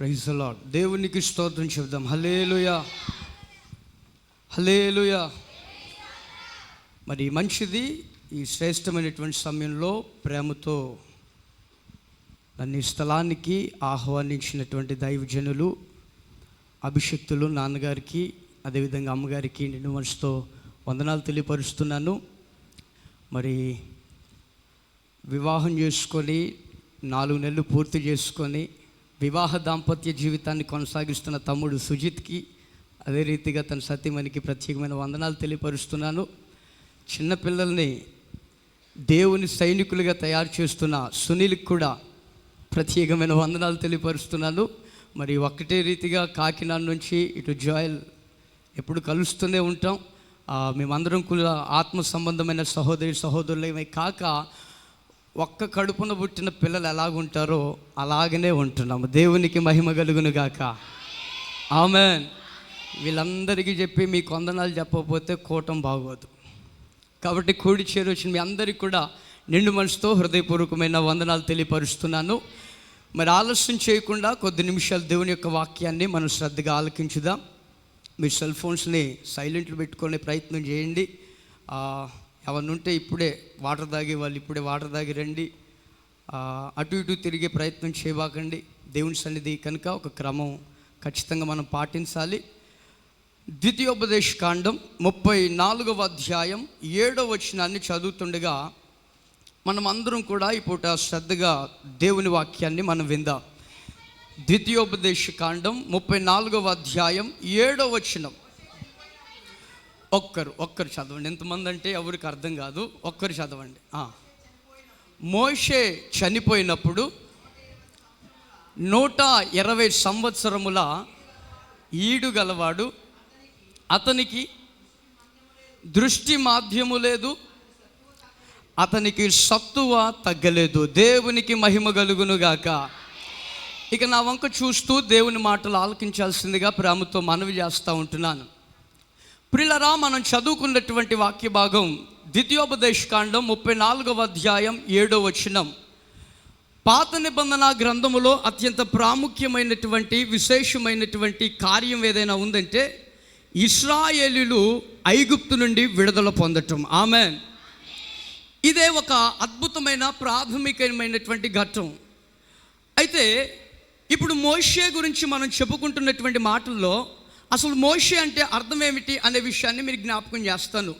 Praise the lord. దేవునికి స్తోత్రం చెప్దాం. హల్లెలూయా, హల్లెలూయా. మరి మంచిది, ఈ శ్రేష్టమైనటువంటి సమయంలో ప్రేమతో నన్ను ఈ స్థలానికి ఆహ్వానించినటువంటి దైవజనులు, అభిషక్తులు, నాన్నగారికి అదేవిధంగా అమ్మగారికి నిండు మనసుతో వందనాలు తెలియపరుస్తున్నాను. మరి వివాహం చేసుకొని 4 నెలలు పూర్తి చేసుకొని వివాహ దాంపత్య జీవితాన్ని కొనసాగిస్తున్న తమ్ముడు సుజిత్కి, అదే రీతిగా తన సతీమణికి ప్రత్యేకమైన వందనాలు తెలియపరుస్తున్నాను. చిన్నపిల్లల్ని దేవుని సైనికులుగా తయారు చేస్తున్న సునీల్కి కూడా ప్రత్యేకమైన వందనాలు తెలియపరుస్తున్నాను. మరి ఒకటే రీతిగా కాకినాడ నుంచి ఇటు జోయల్ ఎప్పుడు కలుస్తూనే ఉంటాం. మేమందరం కూడా ఆత్మ సంబంధమైన సహోదరులమే కాక ఒక్క కడుపున పుట్టిన పిల్లలు ఎలాగుంటారో అలాగనే ఉంటున్నాము. దేవునికి మహిమ కలుగును గాక. ఆమేన్. వీళ్ళందరికీ చెప్పి మీకు వందనాలు చెప్పకపోతే కూటం బాగోదు. కాబట్టి కూడి చేరొచ్చిన మీ అందరికీ కూడా నిండు మనసుతో హృదయపూర్వకమైన వందనాలు తెలియపరుస్తున్నాను. మరి ఆలస్యం చేయకుండా కొద్ది నిమిషాలు దేవుని యొక్క వాక్యాన్ని మనం శ్రద్ధగా ఆలకించుదాం. మీ సెల్ ఫోన్స్ని సైలెంట్లో పెట్టుకునే ప్రయత్నం చేయండి. ఎవరిని ఉంటే ఇప్పుడే వాటర్ తాగే వాళ్ళు ఇప్పుడే వాటర్ తాగి రండి. అటు ఇటు తిరిగే ప్రయత్నం చేయబాకండి. దేవుని సన్నిధి కనుక ఒక క్రమం ఖచ్చితంగా మనం పాటించాలి. ద్వితీయోపదేశ కాండం 34వ అధ్యాయం 7వ వచనాన్ని చదువుతుండగా మనం అందరం కూడా ఈ పూట శ్రద్ధగా దేవుని వాక్యాన్ని మనం విందాం. ద్వితీయోపదేశ కాండం 34వ అధ్యాయం 7వ వచనం. ఒక్కరు చదవండి. ఎంతమంది అంటే ఎవరికి అర్థం కాదు, ఒక్కరు చదవండి. మోషే చనిపోయినప్పుడు 120 సంవత్సరముల ఈడు గలవాడు, అతనికి దృష్టి మాధ్యము లేదు, అతనికి సత్తువ తగ్గలేదు. దేవునికి మహిమ కలుగునుగాక. ఇక నా వంక చూస్తూ దేవుని మాటలు ఆలకించాల్సిందిగా ప్రేమతో మనవి చేస్తూ ఉంటున్నాను. ప్రియులారా, మనం చదువుకున్నటువంటి వాక్య భాగం ద్వితీయోపదేశ కాండం 34వ అధ్యాయం 7వ వచనం. పాత నిబంధన గ్రంథములో అత్యంత ప్రాముఖ్యమైనటువంటి విశేషమైనటువంటి కార్యం ఏదైనా ఉందంటే ఇశ్రాయేలీయులు ఐగుప్తు నుండి విడుదల పొందటం. ఆమేన్. ఇదే ఒక అద్భుతమైన ప్రాథమికమైనటువంటి ఘట్టం. అయితే ఇప్పుడు మోషే గురించి మనం చెప్పుకుంటున్నటువంటి మాటల్లో అసలు మోషే అంటే అర్థం ఏమిటి అనే విషయాన్ని మీరు జ్ఞాపకం చేస్తాను.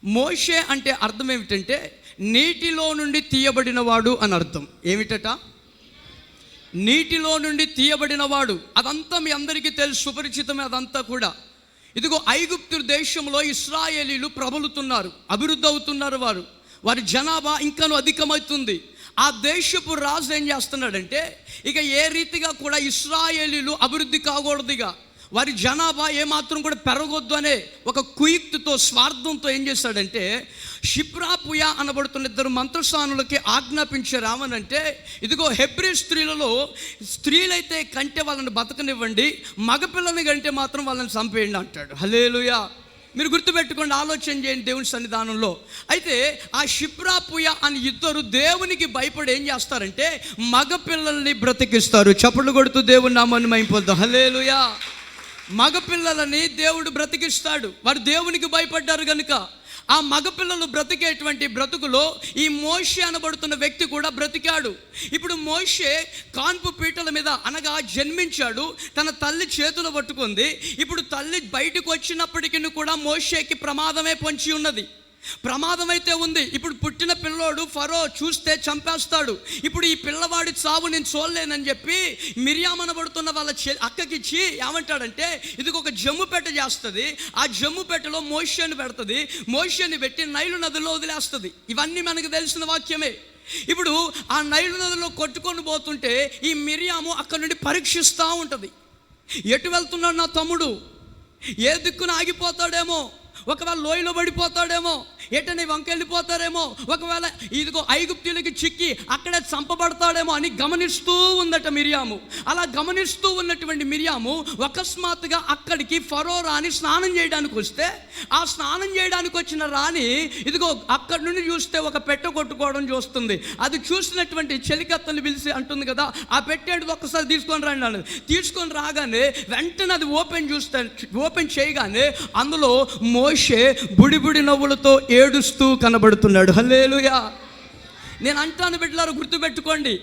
మోషే అంటే అర్థం ఏమిటంటే నీటిలో నుండి తీయబడినవాడు అని అర్థం. ఏమిటట? నీటిలో నుండి తీయబడినవాడు. అదంతా మీ అందరికీ తెలుసు, సుపరిచితమే అదంతా కూడా. ఇదిగో ఐగుప్తు దేశంలో ఇశ్రాయేలీలు ప్రబలుతున్నారు, అభివృద్ధి అవుతున్నారు. వారి జనాభా ఇంకాను అధికమవుతుంది. ఆ దేశపు రాజు ఏం చేస్తున్నాడంటే ఇక ఏ రీతిగా కూడా ఇశ్రాయేలీలు అభివృద్ధి కాకూడదుగా, వారి జనాభా ఏమాత్రం కూడా పెరగొద్దు అనే ఒక కుయుక్తితో, స్వార్థంతో ఏం చేశాడంటే షిప్రాపుయ అనబడుతున్న 2 మంత్రస్థానులకి ఆజ్ఞాపించారు. రామనంటే ఇదిగో హెబ్రీ స్త్రీలైతే కంటే వాళ్ళని బతకనివ్వండి, మగపిల్లని కంటే మాత్రం వాళ్ళని చంపేయండి అంటాడు. హల్లెలూయా. మీరు గుర్తుపెట్టుకోండి, ఆలోచన చేయండి దేవుని సన్నిధానంలో. అయితే ఆ షిప్రాపుయ అని 2 దేవునికి భయపడి ఏం చేస్తారంటే మగపిల్లల్ని బ్రతికిస్తారు. చప్పట్లు కొడుతూ దేవుని నామాన్ని మహింపొద్దాం. హల్లెలూయా. మగపిల్లలని దేవుడు బ్రతికిస్తాడు. వారు దేవునికి భయపడ్డారు కనుక ఆ మగపిల్లలు బ్రతికేటువంటి బ్రతుకులో ఈ మోషే అనబడుతున్న వ్యక్తి కూడా బ్రతికాడు. ఇప్పుడు మోషే కాన్పు పీటల మీద అనగా జన్మించాడు. తన తల్లి చేతులు పట్టుకుంది. ఇప్పుడు తల్లి బయటకు వచ్చినప్పటికీ కూడా మోషేకి ప్రమాదమే పొంచి ఉన్నది. ప్రమాదం అయితే ఉంది. ఇప్పుడు పుట్టిన పిల్లోడు ఫరో చూస్తే చంపేస్తాడు. ఇప్పుడు ఈ పిల్లవాడి చావు నేను చూడలేనని చెప్పి మిరియాం అనబడుతున్న వాళ్ళ అక్కకిచ్చి ఏమంటాడంటే ఇది ఒక జమ్ము పెట్ట చేస్తుంది. ఆ జమ్ము పెట్టలో మోషేని పెడుతుంది. మోషేని పెట్టి నైలు నదిలో వదిలేస్తుంది. ఇవన్నీ మనకు తెలిసిన వాక్యమే. ఇప్పుడు ఆ నైలు నదిలో కొట్టుకొని పోతుంటే ఈ మిరియాము అక్కడ నుండి పరీక్షిస్తూ ఉంటుంది. ఎటు వెళ్తున్నాడు నా తమ్ముడు, ఏ దిక్కున ఆగిపోతాడేమో, ఒకవేళ లోయలో పడిపోతాడేమో, ఎటని వంకెళ్ళిపోతారేమో, ఒకవేళ ఇదిగో ఐగుప్తీయులకి చిక్కి అక్కడే చంపబడతాడేమో అని గమనిస్తూ ఉందట మిరియాము. అలా గమనిస్తూ ఉన్నటువంటి మిరియాము అకస్మాత్తుగా అక్కడికి ఫరో రాణి స్నానం చేయడానికి వస్తే, ఆ స్నానం చేయడానికి వచ్చిన రాణి ఇదిగో అక్కడి నుండి చూస్తే ఒక పెట్టె కొట్టుకోవడం చూస్తుంది. అది చూసినటువంటి చెలికత్తని పిలిచి అంటుంది కదా, ఆ పెట్టేది ఒక్కసారి తీసుకొని రండి అన్నది. తీసుకొని రాగానే వెంటనే అది ఓపెన్ చేయగానే అందులో మోషే బుడిబుడి నవ్వులతో ఏడుస్తూ కనబడుతున్నాడు. హల్లెలూయా. నేను అంటాను బిడ్డలారా, గుర్తుపెట్టుకోండి,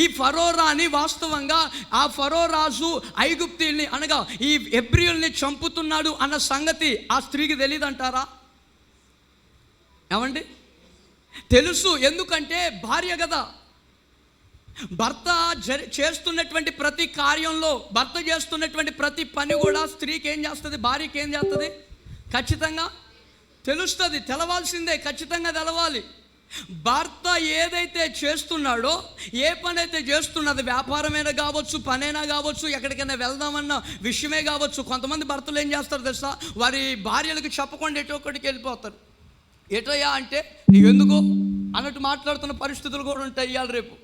ఈ ఫరో రాణి వాస్తవంగా ఆ ఫరో రాజు ఐగుప్తీయుల్ని అనగా ఈ హెబ్రీయుల్ని చంపుతున్నాడు అన్న సంగతి ఆ స్త్రీకి తెలియదంటారా? ఏమండి? తెలుసు. ఎందుకంటే భార్య కదా. భర్త చేస్తున్నటువంటి ప్రతి కార్యంలో, భర్త చేస్తున్నటువంటి ప్రతి పని కూడా స్త్రీకి ఏం చేస్తుంది, భార్యకి ఏం చేస్తుంది? ఖచ్చితంగా తెలుస్తుంది. తెలవాల్సిందే, ఖచ్చితంగా తెలవాలి. భర్త ఏదైతే చేస్తున్నాడో, ఏ పని అయితే చేస్తున్నది, వ్యాపారమైనా కావచ్చు, పనైనా కావచ్చు, ఎక్కడికైనా వెళ్దామన్న విషయమే కావచ్చు. కొంతమంది భర్తలు ఏం చేస్తారు తెలుసా, వారి భార్యలకు చెప్పకుండా ఎటో ఒకటికి వెళ్ళిపోతారు. ఎటయ్యా అంటే నీకు ఎందుకు అన్నట్టు మాట్లాడుతున్న పరిస్థితులు కూడా ఉంటాయి ఇవాళ రేపు.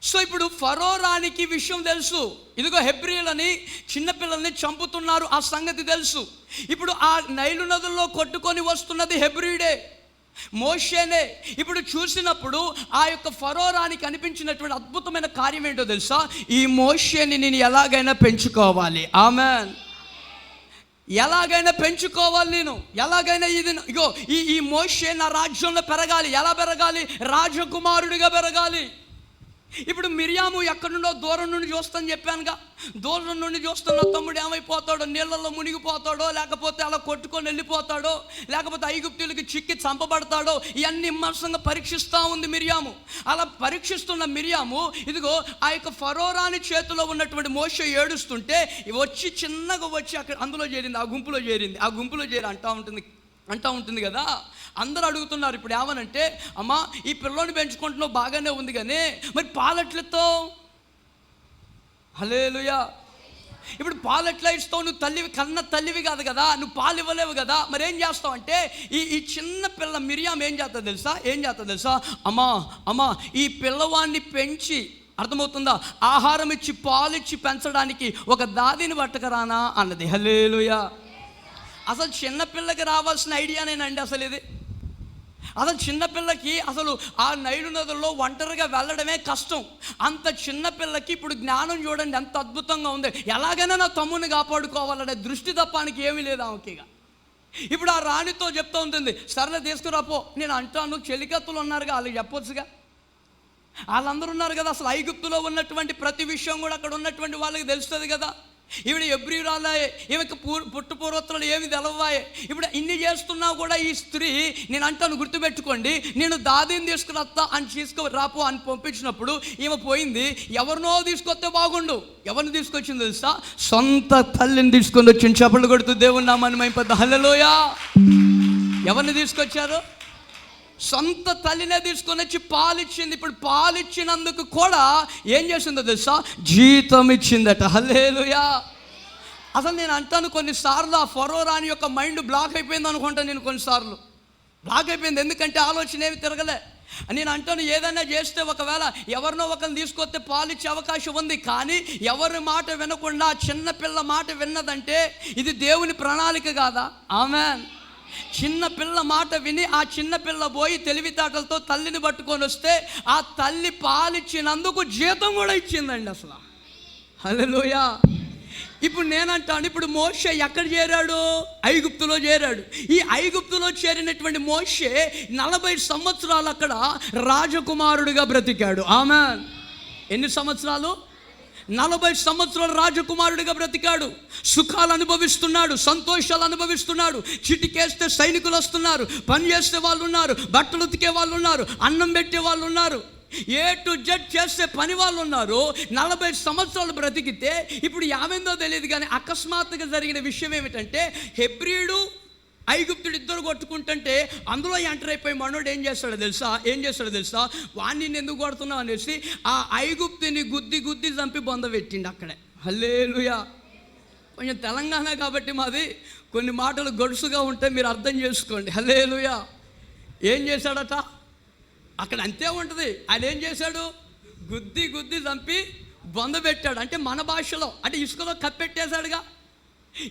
సో ఇప్పుడు ఫరో రాణికి విషయం తెలుసు, ఇదిగో హెబ్రీయులని చిన్నపిల్లల్ని చంపుతున్నారు, ఆ సంగతి తెలుసు. ఇప్పుడు ఆ నైలు నదుల్లో కొట్టుకొని వస్తున్నది హెబ్రీయుడే, మోషేనే. ఇప్పుడు చూసినప్పుడు ఆ యొక్క ఫరో రాణికి అనిపించినటువంటి అద్భుతమైన కార్యం ఏంటో తెలుసా, ఈ మోషేని నేను ఎలాగైనా పెంచుకోవాలి. ఆమెన్. ఎలాగైనా పెంచుకోవాలి నేను, ఎలాగైనా ఇది ఇగో ఈ మోషే నా రాజ్యంలో పెరగాలి. ఎలా పెరగాలి? రాజకుమారుడిగా పెరగాలి. ఇప్పుడు మిరియాము ఎక్కడి నుండో దూరం నుండి చూస్తాను చెప్పానుగా, దూరం నుండి చూస్తున్న తమ్ముడు ఏమైపోతాడో, నీళ్ళల్లో మునిగిపోతాడో, లేకపోతే అలా కొట్టుకొని వెళ్ళిపోతాడో, లేకపోతే ఐగుప్తీయులకి చిక్కి చంపబడతాడో, ఇవన్నీ విమర్శంగా పరీక్షిస్తూ ఉంది మిరియాము. అలా పరీక్షిస్తున్న మిరియాము ఇదిగో ఆ యొక్క ఫరో రాణి చేతిలో ఉన్నటువంటి మోషే ఏడుస్తుంటే వచ్చి చిన్నగా వచ్చి అక్కడ అందులో చేరింది, ఆ గుంపులో చేరి అంటూ ఉంటుంది కదా. అందరూ అడుగుతున్నారు ఇప్పుడు ఏమనంటే, అమ్మా ఈ పిల్లోని పెంచుకుంటున్నావు బాగానే ఉంది కానీ మరి పాలెట్లతో? హల్లెలూయా. ఇప్పుడు పాలు ఎట్లా ఇస్తావు? నువ్వు తల్లివి, కన్న తల్లివి కాదు కదా, నువ్వు పాలు ఇవ్వలేవు కదా, మరి ఏం చేస్తావు అంటే ఈ చిన్న పిల్ల మిరియాం ఏం చేస్తుంది తెలుసా, అమ్మా ఈ పిల్లవాడిని పెంచి, అర్థమవుతుందా, ఆహారం ఇచ్చి పాలిచ్చి పెంచడానికి ఒక దాదిని పట్టకరానా అన్నది. హల్లెలూయా. అసలు చిన్నపిల్లకి రావాల్సిన ఐడియానేనండి అసలు ఇది. అసలు చిన్నపిల్లకి అసలు ఆ నైలు నదుల్లో ఒంటరిగా వెళ్ళడమే కష్టం. అంత చిన్నపిల్లకి ఇప్పుడు జ్ఞానం చూడండి ఎంత అద్భుతంగా ఉంది. ఎలాగైనా నా తమ్ముని కాపాడుకోవాలనే దృష్టి తప్పానికి ఏమీ లేదు ఆమెకిగా. ఇప్పుడు ఆ రాణితో చెప్తూ ఉంటుంది, సరేలే తీసుకురాపో. నేను అంటాను, చెలికత్తులు ఉన్నారుగా, వాళ్ళకి చెప్పొచ్చుగా, వాళ్ళందరూ ఉన్నారు కదా. అసలు ఐగుప్తులో ఉన్నటువంటి ప్రతి విషయం కూడా అక్కడ ఉన్నటువంటి వాళ్ళకి తెలుస్తుంది కదా. ఈవిడ హెబ్రీయురాలే, ఈమెకు పుట్టుపూర్వత్తులు ఏమి తెలవాయే. ఇప్పుడు ఇన్ని చేస్తున్నా కూడా ఈ స్త్రీ, నేను అంటాను గుర్తుపెట్టుకోండి, నేను దాదిని తీసుకురస్తా అని రాపో అని పంపించినప్పుడు ఈమె పోయింది. ఎవరినో తీసుకొస్తే బాగుండు. ఎవరిని తీసుకొచ్చింది తెలుసా? సొంత తల్లిని తీసుకొని వచ్చింది. చప్పట్లు కొడుతూ దేవుని నామాన్ని మహింపద్దాం. హల్లెలూయా. ఎవరిని తీసుకొచ్చారు? సొంత తల్లినే తీసుకొని వచ్చి పాలిచ్చింది. ఇప్పుడు పాలిచ్చినందుకు కూడా ఏం చేసిందో తెలుసా? జీతం ఇచ్చిందట. హల్లెలూయా. అసలు నేను అంటాను కొన్నిసార్లు ఆ ఫరో రాణి యొక్క మైండ్ బ్లాక్ అయిపోయింది అనుకుంటాను. నేను కొన్నిసార్లు బ్లాక్ అయిపోయింది, ఎందుకంటే ఆలోచన ఏమి తిరగలే. నేను అంటాను, ఏదైనా చేస్తే ఒకవేళ ఎవరినో ఒకరిని తీసుకొస్తే పాలిచ్చే అవకాశం ఉంది, కానీ ఎవరి మాట వినకుండా చిన్నపిల్ల మాట విన్నదంటే ఇది దేవుని ప్రణాళిక కాదా? ఆమెన్. చిన్నపిల్ల మాట విని ఆ చిన్నపిల్ల పోయి తెలివితేటలతో తల్లిని పట్టుకొని వస్తే ఆ తల్లి పాలిచ్చినందుకు జీతం కూడా ఇచ్చిందండి అసలు. హల్లెలూయా. ఇప్పుడు నేనంటాను, ఇప్పుడు మోషే ఎక్కడ చేరాడు? ఐగుప్తులో చేరాడు. ఈ ఐగుప్తులో చేరినటువంటి మోషే 40 సంవత్సరాలు అక్కడ రాజకుమారుడిగా బ్రతికాడు. ఆమెన్. ఎన్ని సంవత్సరాలు? 40 సంవత్సరాలు రాజకుమారుడిగా బ్రతికాడు. సుఖాలు అనుభవిస్తున్నాడు, సంతోషాలు అనుభవిస్తున్నాడు. చిటికేస్తే సైనికులు వస్తున్నారు, పని చేసే వాళ్ళు ఉన్నారు, బట్టలు ఉతికే వాళ్ళు ఉన్నారు, అన్నం పెట్టే వాళ్ళు ఉన్నారు, ఏ టు జెడ్ చేసే పని వాళ్ళు ఉన్నారు. 40 సంవత్సరాలు బ్రతికితే ఇప్పుడు ఏమైందో తెలియదు, కానీ అకస్మాత్తుగా జరిగిన విషయం ఏమిటంటే హెబ్రీయుడు ఐగుప్తుడు ఇద్దరు కొట్టుకుంటుంటే అందులో ఎంటర్ అయిపోయి మనోడు ఏం చేస్తాడో తెలుసా? వాణ్ణి ఎందుకు కొడుతున్నావు అనేసి ఆ ఐగుప్తుని గుద్ది చంపి బొంద పెట్టిండు అక్కడే. హల్లెలూయా. కొంచెం తెలంగాణ కాబట్టి మాది కొన్ని మాటలు గడుసుగా ఉంటే మీరు అర్థం చేసుకోండి. హల్లెలూయా. ఏం చేశాడట అక్కడ? అంతే ఉంటుంది. ఆయన ఏం చేశాడు? గుద్ది గుద్ది చంపి బొంద పెట్టాడు. అంటే మన భాషలో అంటే ఇసుకలో కప్పెట్టేశాడుగా.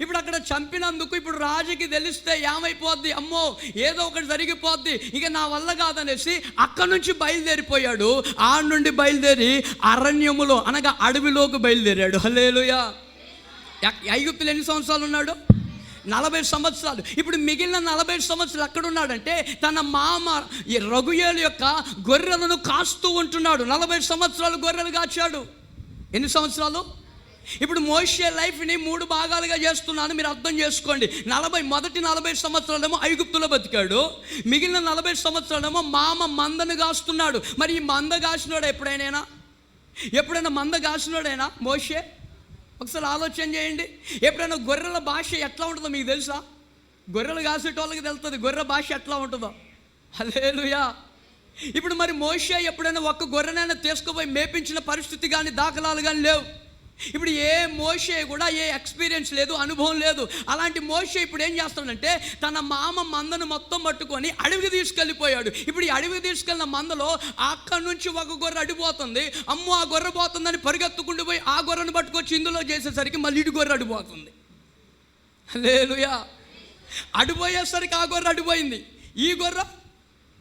ఇప్పుడు అక్కడ చంపినందుకు ఇప్పుడు రాజుకి తెలిస్తే ఏమైపోద్ది, అమ్మో ఏదో ఒకటి జరిగిపోద్ది, ఇక నా వల్ల కాదనేసి అక్కడి నుంచి బయలుదేరిపోయాడు. ఆ నుండి బయలుదేరి అరణ్యములో అనగా అడవిలోకి బయలుదేరాడు. హల్లెలూయా. ఐగుప్తులు ఎన్ని సంవత్సరాలు ఉన్నాడు? 40 సంవత్సరాలు. ఇప్పుడు మిగిలిన 40 సంవత్సరాలు ఎక్కడున్నాడంటే తన మామ ఈ రగుయేలు యొక్క గొర్రెలను కాస్తూ ఉంటున్నాడు. 40 సంవత్సరాలు గొర్రెలు కాచాడు. ఎన్ని సంవత్సరాలు? ఇప్పుడు మోషే లైఫ్ని 3 భాగాలుగా చేస్తున్నాను, మీరు అర్థం చేసుకోండి. మొదటి 40 సంవత్సరాలేమో ఐగుప్తులో బతికాడు, మిగిలిన 40 సంవత్సరాలేమో మామ మందను కాస్తున్నాడు. మరి ఈ మంద కాసినోడు ఎప్పుడైనా మంద కాసినోడైనా మోషే? ఒకసారి ఆలోచన చేయండి. ఎప్పుడైనా గొర్రెల భాష ఎట్లా ఉంటుందో మీకు తెలుసా? గొర్రెలు కాసేటోళ్ళకి తెలుస్తుంది గొర్రె భాష ఎట్లా ఉంటుందో. హల్లెలూయా. ఇప్పుడు మరి మోషే ఎప్పుడైనా ఒక్క గొర్రెనైనా తీసుకుపోయి మేపించిన పరిస్థితి కానీ దాఖలాలు కానీ లేవు. ఇప్పుడు ఏ మోషే కూడా ఏ ఎక్స్పీరియన్స్ లేదు, అనుభవం లేదు. అలాంటి మోషే ఇప్పుడు ఏం చేస్తాడంటే తన మామ మందను మొత్తం పట్టుకొని అడవికి తీసుకెళ్ళిపోయాడు. ఇప్పుడు ఈ అడవికి తీసుకెళ్ళిన మందలో అక్కడి నుంచి ఒక గొర్రె అడిపోతుంది. అమ్మో ఆ గొర్రె పోతుందని పరిగెత్తుకుంటూ పోయి ఆ గొర్రెను పట్టుకొచ్చి ఇందులో చేసేసరికి మళ్ళీ ఇటు గొర్రె అడిపోతుంది. హల్లెలూయా. అడిపోయేసరికి ఆ గొర్రె అడిపోయింది, ఈ గొర్రె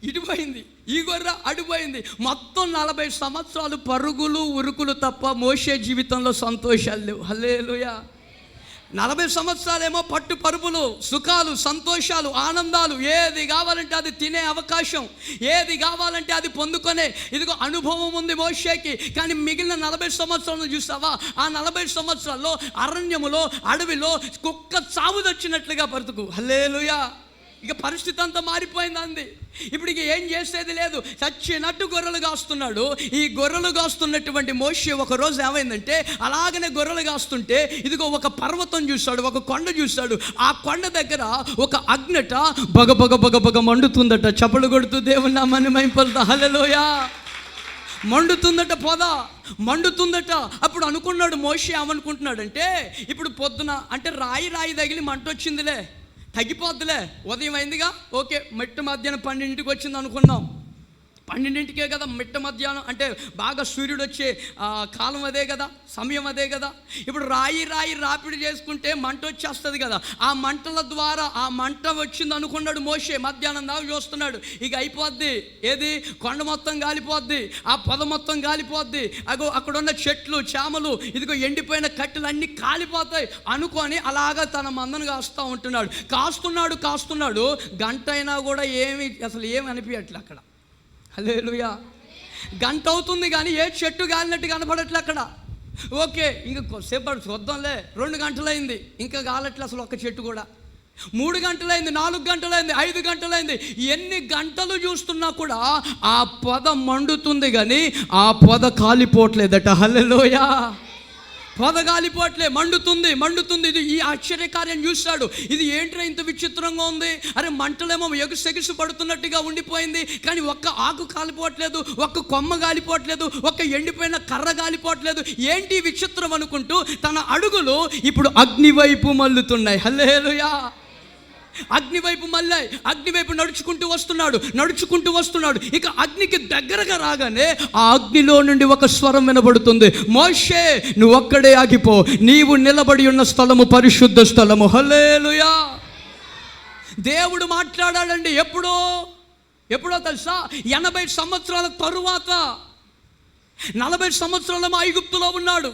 ఇటుపోయింది, ఈ గొర్రె అడిపోయింది. మొత్తం 40 సంవత్సరాలు పరుగులు ఉరుకులు తప్ప మోషే జీవితంలో సంతోషాలు లేవు. హల్లెలూయా. 40 సంవత్సరాలేమో పట్టు పరుపులు, సుఖాలు, సంతోషాలు, ఆనందాలు, ఏది కావాలంటే అది తినే అవకాశం, ఏది కావాలంటే అది పొందుకొనే ఇదిగో అనుభవం ఉంది మోషేకి. కానీ మిగిలిన 40 సంవత్సరాలను చూసావా? ఆ 40 సంవత్సరాల్లో అరణ్యములో అడవిలో కుక్క చావు తెచ్చినట్లుగా బ్రతుకు. హల్లెలూయా. ఇక పరిస్థితి అంతా మారిపోయింది అంది. ఇప్పుడు ఇక ఏం చేసేది లేదు, చచ్చినట్టు గొర్రెలు కాస్తున్నాడు. ఈ గొర్రెలు కాస్తున్నటువంటి మోషే ఒక రోజు ఏమైందంటే అలాగనే గొర్రెలు కాస్తుంటే ఇదిగో ఒక పర్వతం చూశాడు, ఒక కొండ చూశాడు. ఆ కొండ దగ్గర ఒక అగ్నట బగ బగ బగ బగ మండుతుందట. చప్పలు కొడుతూ దేవుని నామాన్ని మహింపలుతా. హల్లెలూయా. మండుతుందట, పొద మండుతుందట. అప్పుడు అనుకున్నాడు మోషే, ఏమనుకుంటున్నాడంటే ఇప్పుడు పొద్దున అంటే రాయి తగిలి మంట వచ్చిందిలే, తగ్గిపోద్దులే, ఉదయం అయిందిగా, ఓకే మిట్ట మధ్యాహ్నం 12ంటికి వచ్చింది అనుకున్నాం. 12ంటికే కదా మిట్ట మధ్యాహ్నం అంటే బాగా సూర్యుడు వచ్చే కాలం అదే కదా, సమయం అదే కదా. ఇప్పుడు రాయి రాపిడి చేసుకుంటే మంట వచ్చేస్తుంది కదా. ఆ మంటల ద్వారా ఆ మంట వచ్చింది అనుకున్నాడు మోషే. మధ్యాహ్నం దాకా చూస్తున్నాడు, ఇక అయిపోద్ది, ఏది కొండ మొత్తం కాలిపోద్ది, ఆ పొద మొత్తం కాలిపోద్ది, అగో అక్కడున్న చెట్లు చేమలు ఇదిగో ఎండిపోయిన కట్టెలు అన్నీ కాలిపోతాయి అనుకొని అలాగా తన మందను కాస్తున్నాడు. గంట అయినా కూడా అసలు ఏమి అనిపించట్లే అక్కడ. హల్లెలూయా. గంట అవుతుంది కానీ ఏ చెట్టు గాలినట్టు కనపడట్లే అక్కడ. ఓకే ఇంకా సేపటి చూద్దాంలే, 2 గంటలైంది ఇంకా గాలట్లే అసలు ఒక్క చెట్టు కూడా. 3 గంటలైంది, 4 గంటలైంది, 5 గంటలైంది. ఎన్ని గంటలు చూస్తున్నా కూడా ఆ పొద మండుతుంది కానీ ఆ పొద కాలిపోవట్లేదట. హల్లెలూయా. పొద కాలిపోవట్లే, మండుతుంది. ఇది ఈ ఆశ్చర్యకార్యం చూశాడు. ఇది ఏంట్రా ఇంత విచిత్రంగా ఉంది, అరే మంటలేమో ఎగుసెగుసు పడుతున్నట్టుగా ఉండిపోయింది కానీ ఒక్క ఆకు కాలిపోవట్లేదు, ఒక్క కొమ్మ కాలిపోవట్లేదు, ఒక్క ఎండిపోయిన కర్ర కాలిపోవట్లేదు. ఏంటి విచిత్రం అనుకుంటూ తన అడుగులు ఇప్పుడు అగ్ని వైపు మల్లుతున్నాయి. హల్లెలూయా. అగ్నివైపు మళ్ళీ అగ్నివైపు నడుచుకుంటూ వస్తున్నాడు. ఇక అగ్నికి దగ్గరగా రాగానే ఆ అగ్నిలో నుండి ఒక స్వరం వినబడుతుంది, మోషే నువ్వు ఒక్కడే ఆగిపో, నీవు నిలబడి ఉన్న స్థలము పరిశుద్ధ స్థలము. హల్లెలూయా. దేవుడు మాట్లాడాడండి. ఎప్పుడో తెలుసా? 80 సంవత్సరాల తరువాత. 40 సంవత్సరాలేమో ఐగుప్తులో ఉన్నాడు,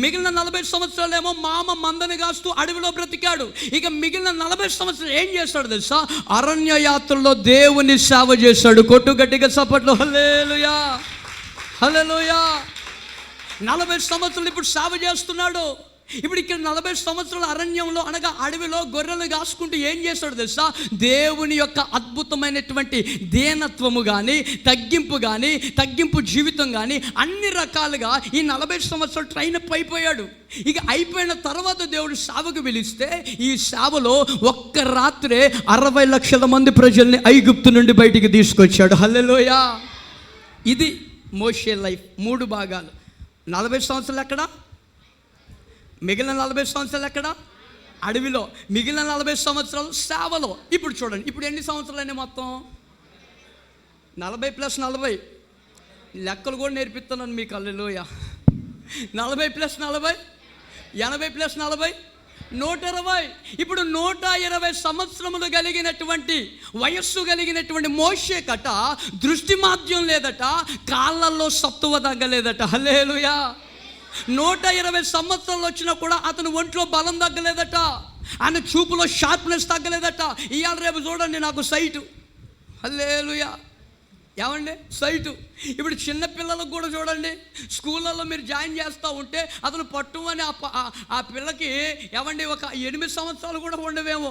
మిగిలిన 40 సంవత్సరాలేమో మామ మందని కాస్తూ అడవిలో బ్రతికాడు. ఇక మిగిలిన 40 సంవత్సరాలు ఏం చేస్తాడు తెలుసా? అరణ్య యాత్రలో దేవుని సేవ చేశాడు. కొట్టు గట్టిగా చప్పట్లు. హల్లెలూయా. 40 సంవత్సరాలు ఇప్పుడు సేవ చేస్తున్నాడు. ఇప్పుడు ఇక్కడ 40 సంవత్సరాల అరణ్యంలో అనగా అడవిలో గొర్రెలు కాసుకుంటూ ఏం చేస్తాడు తెలుసా? దేవుని యొక్క అద్భుతమైనటువంటి దీనత్వము కానీ తగ్గింపు జీవితం కానీ అన్ని రకాలుగా ఈ 40 సంవత్సరాలు ట్రైన్ అప్ అయిపోయాడు. ఇక అయిపోయిన తర్వాత దేవుడు సేవకు పిలిస్తే ఈ సేవలో ఒక్క రాత్రే 60 లక్షల మంది ప్రజల్ని ఐగుప్తు నుండి బయటికి తీసుకొచ్చాడు. హల్లెలూయా. ఇది మోషే లైఫ్ 3 భాగాలు. 40 సంవత్సరాలు ఎక్కడ, మిగిలిన 40 సంవత్సరాలు ఎక్కడ? అడవిలో, మిగిలిన 40 సంవత్సరాలు సేవలో. ఇప్పుడు చూడండి, ఇప్పుడు ఎన్ని సంవత్సరాలు మొత్తం? 40 + 40 లెక్కలు కూడా నేర్పిస్తున్నాను మీకు. హల్లెలూయా. 40 + 40 80 + 40 120. ఇప్పుడు 120 సంవత్సరములు కలిగినటువంటి వయస్సు కలిగినటువంటి మోషే కట దృష్టి మాధ్యం లేదట, కాళ్ళల్లో సత్తువ తగ్గలేదట. హల్లెలూయా. 120 సంవత్సరాలు వచ్చినా కూడా అతను ఒంట్లో బలం తగ్గలేదట, ఆయన చూపులో షార్ప్నెస్ తగ్గలేదట. ఇవాళ రేపు చూడండి నాకు సైటు. హల్లెలూయా. ఏమండి సైటు. ఇప్పుడు చిన్నపిల్లలకు కూడా చూడండి, స్కూళ్ళల్లో మీరు జాయిన్ చేస్తూ ఉంటే అతను పట్టుమని ఆ పిల్లకి ఏమండి ఒక 8 సంవత్సరాలు కూడా ఉండవేమో,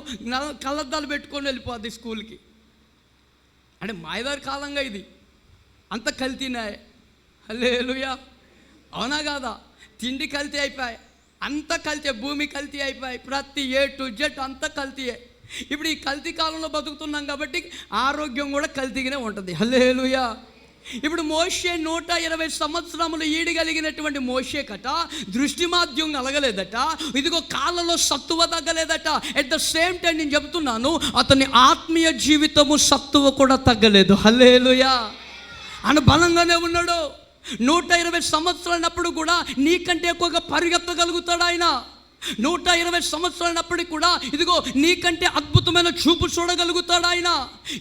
కళ్ళద్దాలు పెట్టుకొని వెళ్ళిపోద్ది స్కూల్కి. అంటే మాయదారి కాలంగా ఇది. అంత కల్తీనాయే. హల్లెలూయా. అవునా కాదా? తిండి కల్తీ అయిపోయాయి, అంత కల్తీ, భూమి కల్తీ అయిపోయాయి, ప్రతి A to Z అంత కల్తీయే. ఇప్పుడు ఈ కల్తీ కాలంలో బతుకుతున్నాం కాబట్టి ఆరోగ్యం కూడా కల్తీగానే ఉంటుంది. హల్లెలూయా. ఇప్పుడు మోషే 120 సంవత్సరములు ఈడగలిగినటువంటి మోషే కట దృష్టి మాధ్యం కలగలేదట, ఇదిగో కాళ్ళలో సత్తువ తగ్గలేదట. ఎట్ ద సేమ్ టైం నేను చెబుతున్నాను, అతని ఆత్మీయ జీవితము సత్తువ కూడా తగ్గలేదు. హల్లెలూయా. ఆయన బలంగానే ఉన్నాడు. 120 సంవత్సరాలన్నప్పుడు కూడా నీకంటే ఎక్కువగా పరిగెత్తగలుగుతాడు ఆయన. 120 సంవత్సరాలన్నప్పటికీ కూడా ఇదిగో నీకంటే అద్భుతమైన చూపు చూడగలుగుతాడు ఆయన.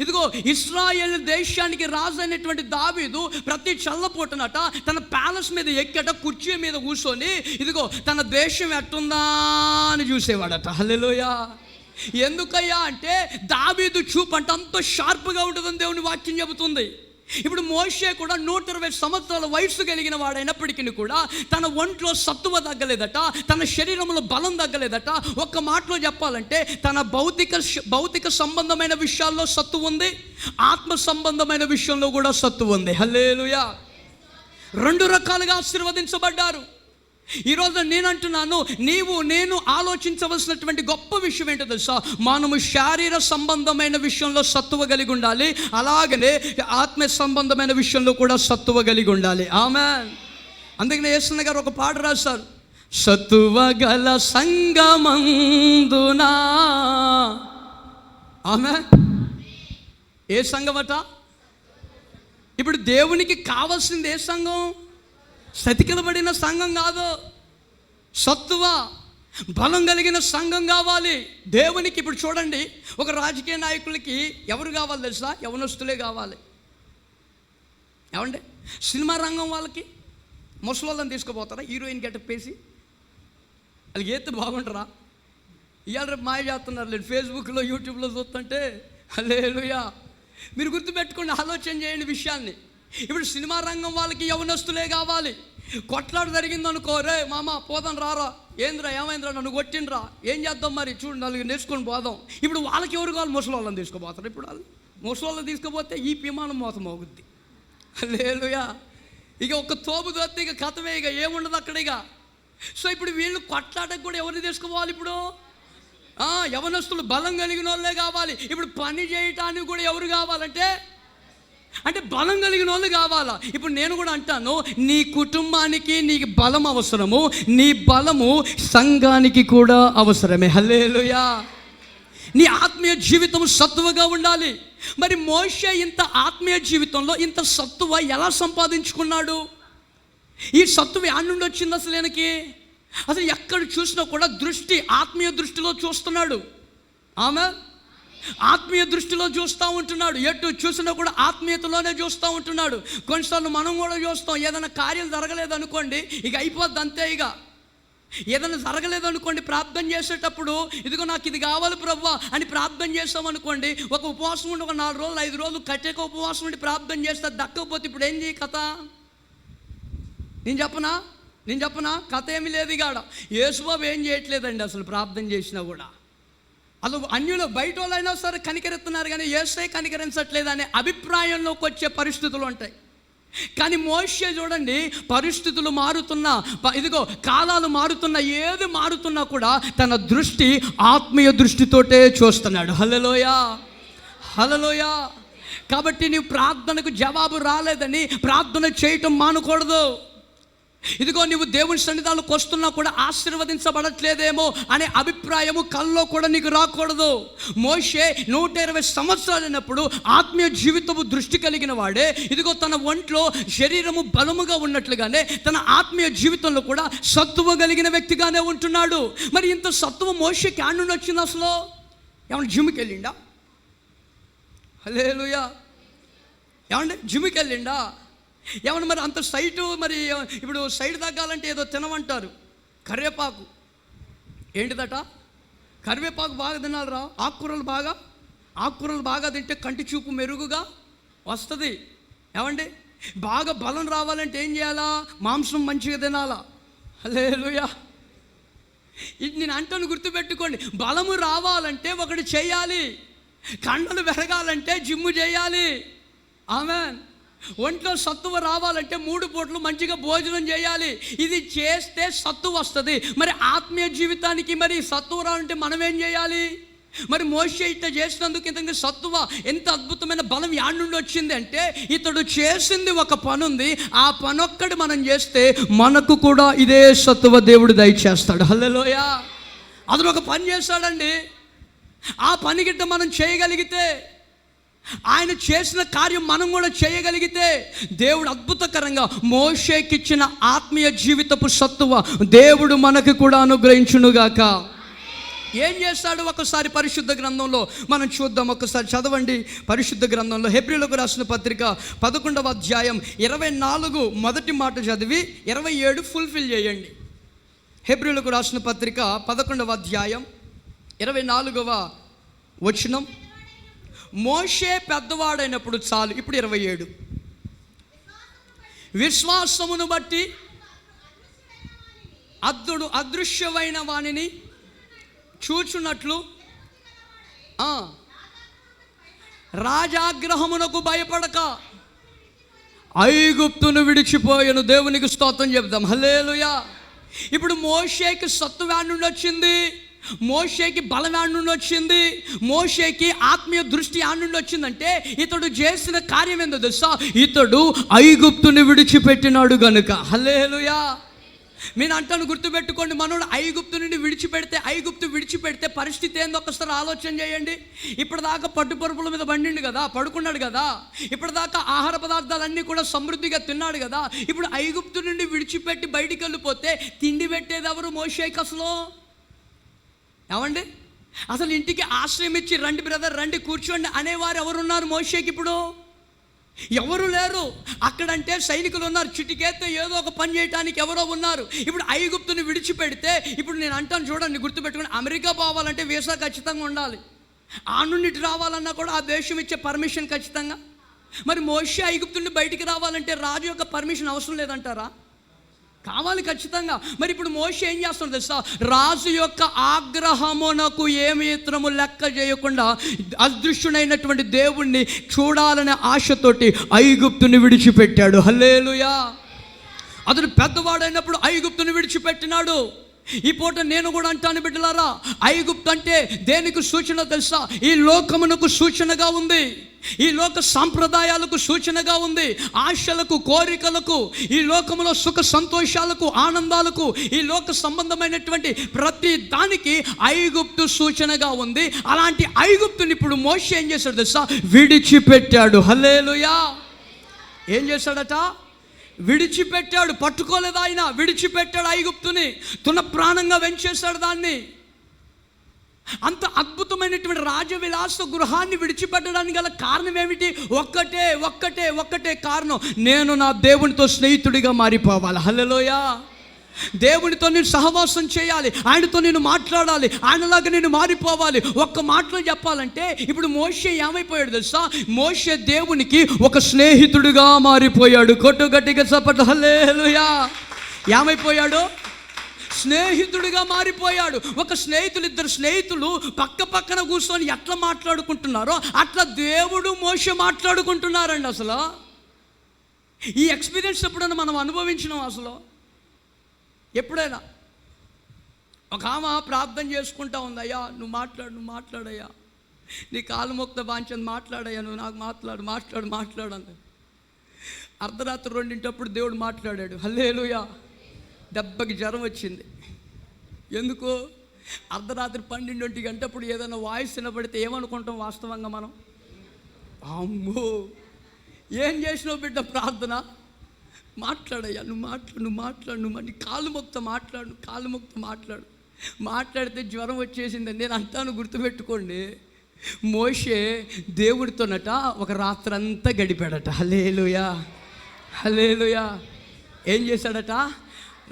ఇదిగో ఇశ్రాయేలు దేశానికి రాజు అయినటువంటి దావీదు ప్రతి చల్లపూటనట తన ప్యాలెస్ మీద ఎక్కట, కుర్చీ మీద కూర్చొని ఇదిగో తన దేశం ఎట్టుందా అని చూసేవాడట. హల్లెలూయా. ఎందుకయ్యా అంటే దావీదు చూపు అంటే అంత షార్ప్గా ఉంటుందని దేవుని వాక్యం చెబుతుంది. ఇప్పుడు మోషే కూడా 120 సంవత్సరాల వయసు కలిగిన వాడైనప్పటికీ కూడా తన ఒంట్లో సత్తువ తగ్గలేదట, తన శరీరంలో బలం తగ్గలేదట. ఒక్క మాటలో చెప్పాలంటే తన భౌతిక సంబంధమైన విషయాల్లో సత్తువ ఉంది, ఆత్మ సంబంధమైన విషయంలో కూడా సత్తువ ఉంది. హల్లెలూయా. 2 రకాలుగా ఆశీర్వదించబడ్డారు. ఈరోజు నేను అంటున్నాను, నీవు నేను ఆలోచించవలసినటువంటి గొప్ప విషయం ఏంటో తెలుసా? మనము శారీర సంబంధమైన విషయంలో సత్తువ కలిగి ఉండాలి, అలాగనే ఆత్మ సంబంధమైన విషయంలో కూడా సత్తువ కలిగి ఉండాలి. ఆమేన్. అందుకనే యేసయ్య గారు ఒక పాట రాశారు, సత్తువ గల సంగమందునా. ఆమేన్. ఏ సంఘమట? ఇప్పుడు దేవునికి కావాల్సింది ఏ సంఘం? సతికిలబడిన సంఘం కాదు, సత్తువ బలం కలిగిన సంఘం కావాలి దేవునికి. ఇప్పుడు చూడండి, ఒక రాజకీయ నాయకులకి ఎవరు కావాలి తెలుసా? యవనస్తులే కావాలి. ఏమంటే సినిమా రంగం వాళ్ళకి ముసలోళ్ళని తీసుకుపోతారా? హీరోయిన్ గెటప్ వేసి వాళ్ళకి ఏతే బాగుంటారా? ఇవాళ రేపు మాయ చేస్తున్నారు లేదు, ఫేస్బుక్లో యూట్యూబ్లో చూస్తుంటే. హల్లెలూయా. మీరు గుర్తుపెట్టుకోండి, ఆలోచన చేయండి విషయాన్ని. ఇప్పుడు సినిమా రంగం వాళ్ళకి యవనస్తులే కావాలి. కొట్లాడు జరిగిందనుకో, రే మామ పోదాం రారా, ఏంద్రా ఏమైందిరా, నన్ను కొట్టిండ్రా, ఏం చేద్దాం మరి, చూడు నలుగురు నేర్చుకొని పోదాం. ఇప్పుడు వాళ్ళకి ఎవరు కావాలి? ముసలోళ్ళని తీసుకుపోతారు. ఇప్పుడు వాళ్ళు ముసలోళ్ళని తీసుకుపోతే ఈ విమానం మోసం అవుద్ది. హల్లెలూయా. ఇక ఒక తోపు దొత్తే ఇక కథమే, ఇక ఏముండదు అక్కడ ఇక. సో ఇప్పుడు వీళ్ళు కొట్లాటకు కూడా ఎవరిని తీసుకుపోవాలి? ఇప్పుడు యవనస్తులు బలం కలిగిన వాళ్ళే కావాలి. ఇప్పుడు పని చేయటానికి కూడా ఎవరు కావాలంటే అంటే బలం కలిగిన వాళ్ళు కావాలా? ఇప్పుడు నేను కూడా అంటాను, నీ కుటుంబానికి నీకు బలం అవసరము, నీ బలము సంఘానికి కూడా అవసరమే. హల్లెలూయా. నీ ఆత్మీయ జీవితం సత్తువగా ఉండాలి. మరి మోషే ఇంత ఆత్మీయ జీవితంలో ఇంత సత్తువ ఎలా సంపాదించుకున్నాడు? ఈ సత్తువ యాడ్ నుండి వచ్చింది అసలు ఈయనకి? అసలు ఎక్కడ చూసినా కూడా దృష్టి ఆత్మీయ దృష్టిలో చూస్తున్నాడు. ఆమె ఆత్మీయ దృష్టిలో చూస్తూ ఉంటున్నాడు. ఎటు చూసినా కూడా ఆత్మీయతలోనే చూస్తూ ఉంటున్నాడు. కొన్నిసార్లు మనం కూడా చూస్తాం, ఏదైనా కార్యం జరగలేదనుకోండి, ఇక అయిపోద్ది అంతే. ఇక ఏదైనా జరగలేదనుకోండి, ప్రార్థన చేసేటప్పుడు ఇదిగో నాకు ఇది కావాలి ప్రభువా అని ప్రార్థన చేస్తామనుకోండి, ఒక ఉపవాసం ఉండి ఒక 4 రోజులు 5 రోజులు కట్టేక ఉపవాసం ఉండి ప్రార్థన చేస్తే దక్కకపోతే ఇప్పుడు ఏం చేయి కథ? నేను చెప్పనా కథ ఏమీ లేదు. ఇక యేసుబాబు ఏం చేయట్లేదండి అసలు, ప్రార్థన చేసినా కూడా. అసలు అన్యులు బయట వాళ్ళైనా సరే కనికరిస్తున్నారు, కానీ యేసయ్య కనికరించట్లేదు అనే అభిప్రాయంలోకి వచ్చే పరిస్థితులు ఉంటాయి. కానీ మోషే చూడండి, పరిస్థితులు మారుతున్నా, ఇదిగో కాలాలు మారుతున్నా, ఏది మారుతున్నా కూడా తన దృష్టి ఆత్మీయ దృష్టితోటే చూస్తున్నాడు. హల్లెలూయా. హల్లెలూయా. కాబట్టి నీవు ప్రార్థనకు జవాబు రాలేదని ప్రార్థన చేయటం మానకూడదు. ఇదిగో నువ్వు దేవుని సన్నిధానంలోకి వస్తున్నా కూడా ఆశీర్వదించబడట్లేదేమో అనే అభిప్రాయము కల్లో కూడా నీకు రాకూడదు. మోషే 120 సంవత్సరాలైనప్పుడు ఆత్మీయ జీవితము దృష్టి కలిగిన వాడే ఇదిగో తన ఒంట్లో శరీరము బలముగా ఉన్నట్లుగానే తన ఆత్మీయ జీవితంలో కూడా సత్తువ కలిగిన వ్యక్తిగానే ఉంటున్నాడు. మరి ఇంత సత్తువ మోషేకి ఆడ నుండి వచ్చింది? అసలు ఏమన్నా జిమ్కి వెళ్ళిండా? హల్లెలూయా. ఏమంటే జిమ్కి వెళ్ళిండా? ఏమన్నా మరి అంత సైటు, మరి ఇప్పుడు సైడ్ తగ్గాలంటే ఏదో తినమంటారు, కరివేపాకు. ఏంటిదట? కరివేపాకు బాగా తినాలిరా. ఆకుకూరలు బాగా తింటే కంటి చూపు మెరుగుగా వస్తుంది. ఏమండి బాగా బలం రావాలంటే ఏం చేయాలా? మాంసం మంచిగా తినాలా. హల్లెలూయా. ఇది నేను అంటాను, గుర్తుపెట్టుకోండి. బలము రావాలంటే ఒకటి చేయాలి. కండలు పెరగాలంటే జిమ్ము చేయాలి. ఆమేన్. ఒంట్లో సత్తువ రావాలంటే 3 పూటలు మంచిగా భోజనం చేయాలి. ఇది చేస్తే సత్తువ వస్తుంది. మరి ఆత్మీయ జీవితానికి మరి సత్తువ రావాలంటే మనం ఏం చేయాలి? మరి మోషే ఇట్లా చేసినందుకు ఇంత సత్తువ ఎంత అద్భుతమైన బలం యాడ్ నుండి వచ్చింది అంటే, ఇతడు చేసింది ఒక పని ఉంది. ఆ పని ఒక్కటి మనం చేస్తే మనకు కూడా ఇదే సత్తువ దేవుడు దయచేస్తాడు. హల్లెలూయా. అతను ఒక పని చేస్తాడండి. ఆ పని గిట్ట మనం చేయగలిగితే, ఆయన చేసిన కార్యం మనం కూడా చేయగలిగితే, దేవుడు అద్భుతకరంగా మోషేకిచ్చిన ఆత్మీయ జీవితపు సత్తువ దేవుడు మనకు కూడా అనుగ్రహించునుగాక. ఏం చేస్తాడు? ఒకసారి పరిశుద్ధ గ్రంథంలో మనం చూద్దాం. ఒకసారి చదవండి పరిశుద్ధ గ్రంథంలో. హెబ్రీయులకు రాసిన పత్రిక 11వ అధ్యాయం 24 మొదటి మాట చదివి 27 ఫుల్ఫిల్ చేయండి. హెబ్రీయులకు రాసిన పత్రిక 11వ అధ్యాయం 24వ వచనం. మోషే పెద్దవాడైనప్పుడు చాలు. ఇప్పుడు 27. విశ్వాసమును బట్టి అద్దుడు అదృశ్యమైన వానిని చూచున్నట్లు రాజాగ్రహమునకు భయపడక ఐగుప్తును విడిచిపోయాను. దేవునికి స్తోత్రం చెప్దాం. హల్లెలూయా. ఇప్పుడు మోషేకి సత్తువ నుండి వచ్చింది, మోషేకి బలం యాడ్ నుండి వచ్చింది, మోషేకి ఆత్మీయ దృష్టి యాడ్ నుండి వచ్చిందంటే ఇతడు చేసిన కార్యం ఏందో తెలుసా? ఇతడు ఐగుప్తుని విడిచిపెట్టినాడు గనుక. హల్లెలూయా. నేను అంటాను, గుర్తుపెట్టుకోండి. మనోడు ఐగుప్తు నుండి విడిచిపెడితే పరిస్థితి ఏందో ఒకసారి ఆలోచన చేయండి. ఇప్పటిదాకా పట్టుపరుపుల మీద బండిండు కదా, పడుకున్నాడు కదా, ఇప్పటిదాకా ఆహార పదార్థాలన్నీ కూడా సమృద్ధిగా తిన్నాడు కదా. ఇప్పుడు ఐగుప్తు నుండి విడిచిపెట్టి బయటికి వెళ్ళిపోతే తిండి పెట్టేది ఎవరు మోషేకి? అసలు ఏమండి, అసలు ఇంటికి ఆశ్రయం ఇచ్చి రండి బ్రదర్ రండి కూర్చోండి అనేవారు ఎవరున్నారు మోషేకి? ఇప్పుడు ఎవరు లేరు. అక్కడంటే సైనికులు ఉన్నారు, చిటికేస్తే ఏదో ఒక పని చేయడానికి ఎవరో ఉన్నారు. ఇప్పుడు ఐగుప్తుని విడిచిపెడితే, ఇప్పుడు నేను అంటాను చూడండి, గుర్తుపెట్టుకుని, అమెరికా పోవాలంటే వీసా ఖచ్చితంగా ఉండాలి. ఆ నుండి రావాలన్నా కూడా ఆ దేశం ఇచ్చే పర్మిషన్ ఖచ్చితంగా. మరి మోషే ఐగుప్తుని బయటికి రావాలంటే రాజు యొక్క పర్మిషన్ అవసరం లేదంటారా? కావాలి ఖచ్చితంగా. మరి ఇప్పుడు మోషే ఏం చేస్తున్నాడు తెలుసా? రాజు యొక్క ఆగ్రహమునకు ఏమాత్రము లెక్క చేయకుండా అదృశ్యుడైనటువంటి దేవుణ్ణి చూడాలనే ఆశతోటి ఐగుప్తుని విడిచిపెట్టాడు. హల్లెలూయా. అతను పెద్దవాడైనప్పుడు ఐగుప్తుని విడిచిపెట్టినాడు. ఈ పూట నేను కూడా అంటాను బిడ్డలారా, ఐగుప్తు అంటే దేనికి సూచన తెలుసా? ఈ లోకమునకు సూచనగా ఉంది, ఈ లోక సాంప్రదాయాలకు సూచనగా ఉంది, ఆశలకు, కోరికలకు, ఈ లోకములో సుఖ సంతోషాలకు, ఆనందాలకు, ఈ లోక సంబంధమైనటువంటి ప్రతి దానికి ఐగుప్తు సూచనగా ఉంది. అలాంటి ఐగుప్తుని ఇప్పుడు మోషే ఏం చేశాడు తెలుసా? విడిచిపెట్టాడు. హల్లెలూయా. ఏం చేశాడట? విడిచిపెట్టాడు. పట్టుకోలేదు ఆయన, విడిచిపెట్టాడు ఐగుప్తుని. తున ప్రాణంగా వెంచేశాడు దాన్ని. అంత అద్భుతమైనటువంటి రాజవిలాస గృహాన్ని విడిచిపెట్టడానికి గల కారణం ఏమిటి? ఒక్కటే కారణం, నేను నా దేవునితో స్నేహితుడిగా మారిపోవాలి. హల్లెలూయా. దేవునితో నేను సహవాసం చేయాలి, ఆయనతో నేను మాట్లాడాలి, ఆయనలాగా నేను మారిపోవాలి. ఒక్క మాటలో చెప్పాలంటే ఇప్పుడు మోషే ఏమైపోయాడు తెలుసా? మోషే దేవునికి ఒక స్నేహితుడిగా మారిపోయాడు. కొట్టు గట్టిగా చప్పట్లు. హల్లెలూయా. ఏమైపోయాడు? స్నేహితుడిగా మారిపోయాడు. ఒక స్నేహితులు, ఇద్దరు స్నేహితులు పక్క పక్కన కూర్చొని ఎట్లా మాట్లాడుకుంటున్నారో అట్లా దేవుడు మోషే మాట్లాడుకుంటున్నారండి. అసలు ఈ ఎక్స్పీరియన్స్ ఎప్పుడైనా మనం అనుభవించినాం? అసలు ఎప్పుడైనా ఒక ఆమె ప్రార్థన చేసుకుంటా ఉంది, అయ్యా నువ్వు మాట్లాడయ్యా, నీ కాలు మొక్త బాంచని మాట్లాడయ్యా, నువ్వు నాకు మాట్లాడు అంది. అర్ధరాత్రి 2 దేవుడు మాట్లాడాడు. హల్లెలూయా. దెబ్బకి జ్వరం వచ్చింది. ఎందుకు? అర్ధరాత్రి 12 గంటప్పుడు ఏదైనా వాయిస్ వినపడితే ఏమనుకుంటాం వాస్తవంగా మనం? అమ్మో, ఏం చేసినావు బిడ్డ ప్రార్థన? మాట్లాడయ్యా, నువ్వు మాట్లాడు నీ కాలు మొక్త మాట్లాడితే జ్వరం వచ్చేసింది. నేను అంటాను, గుర్తుపెట్టుకోండి, మోషే దేవుడితోనట ఒక రాత్రంతా గడిపాడట. హల్లెలూయా, హల్లెలూయా. ఏం చేశాడట?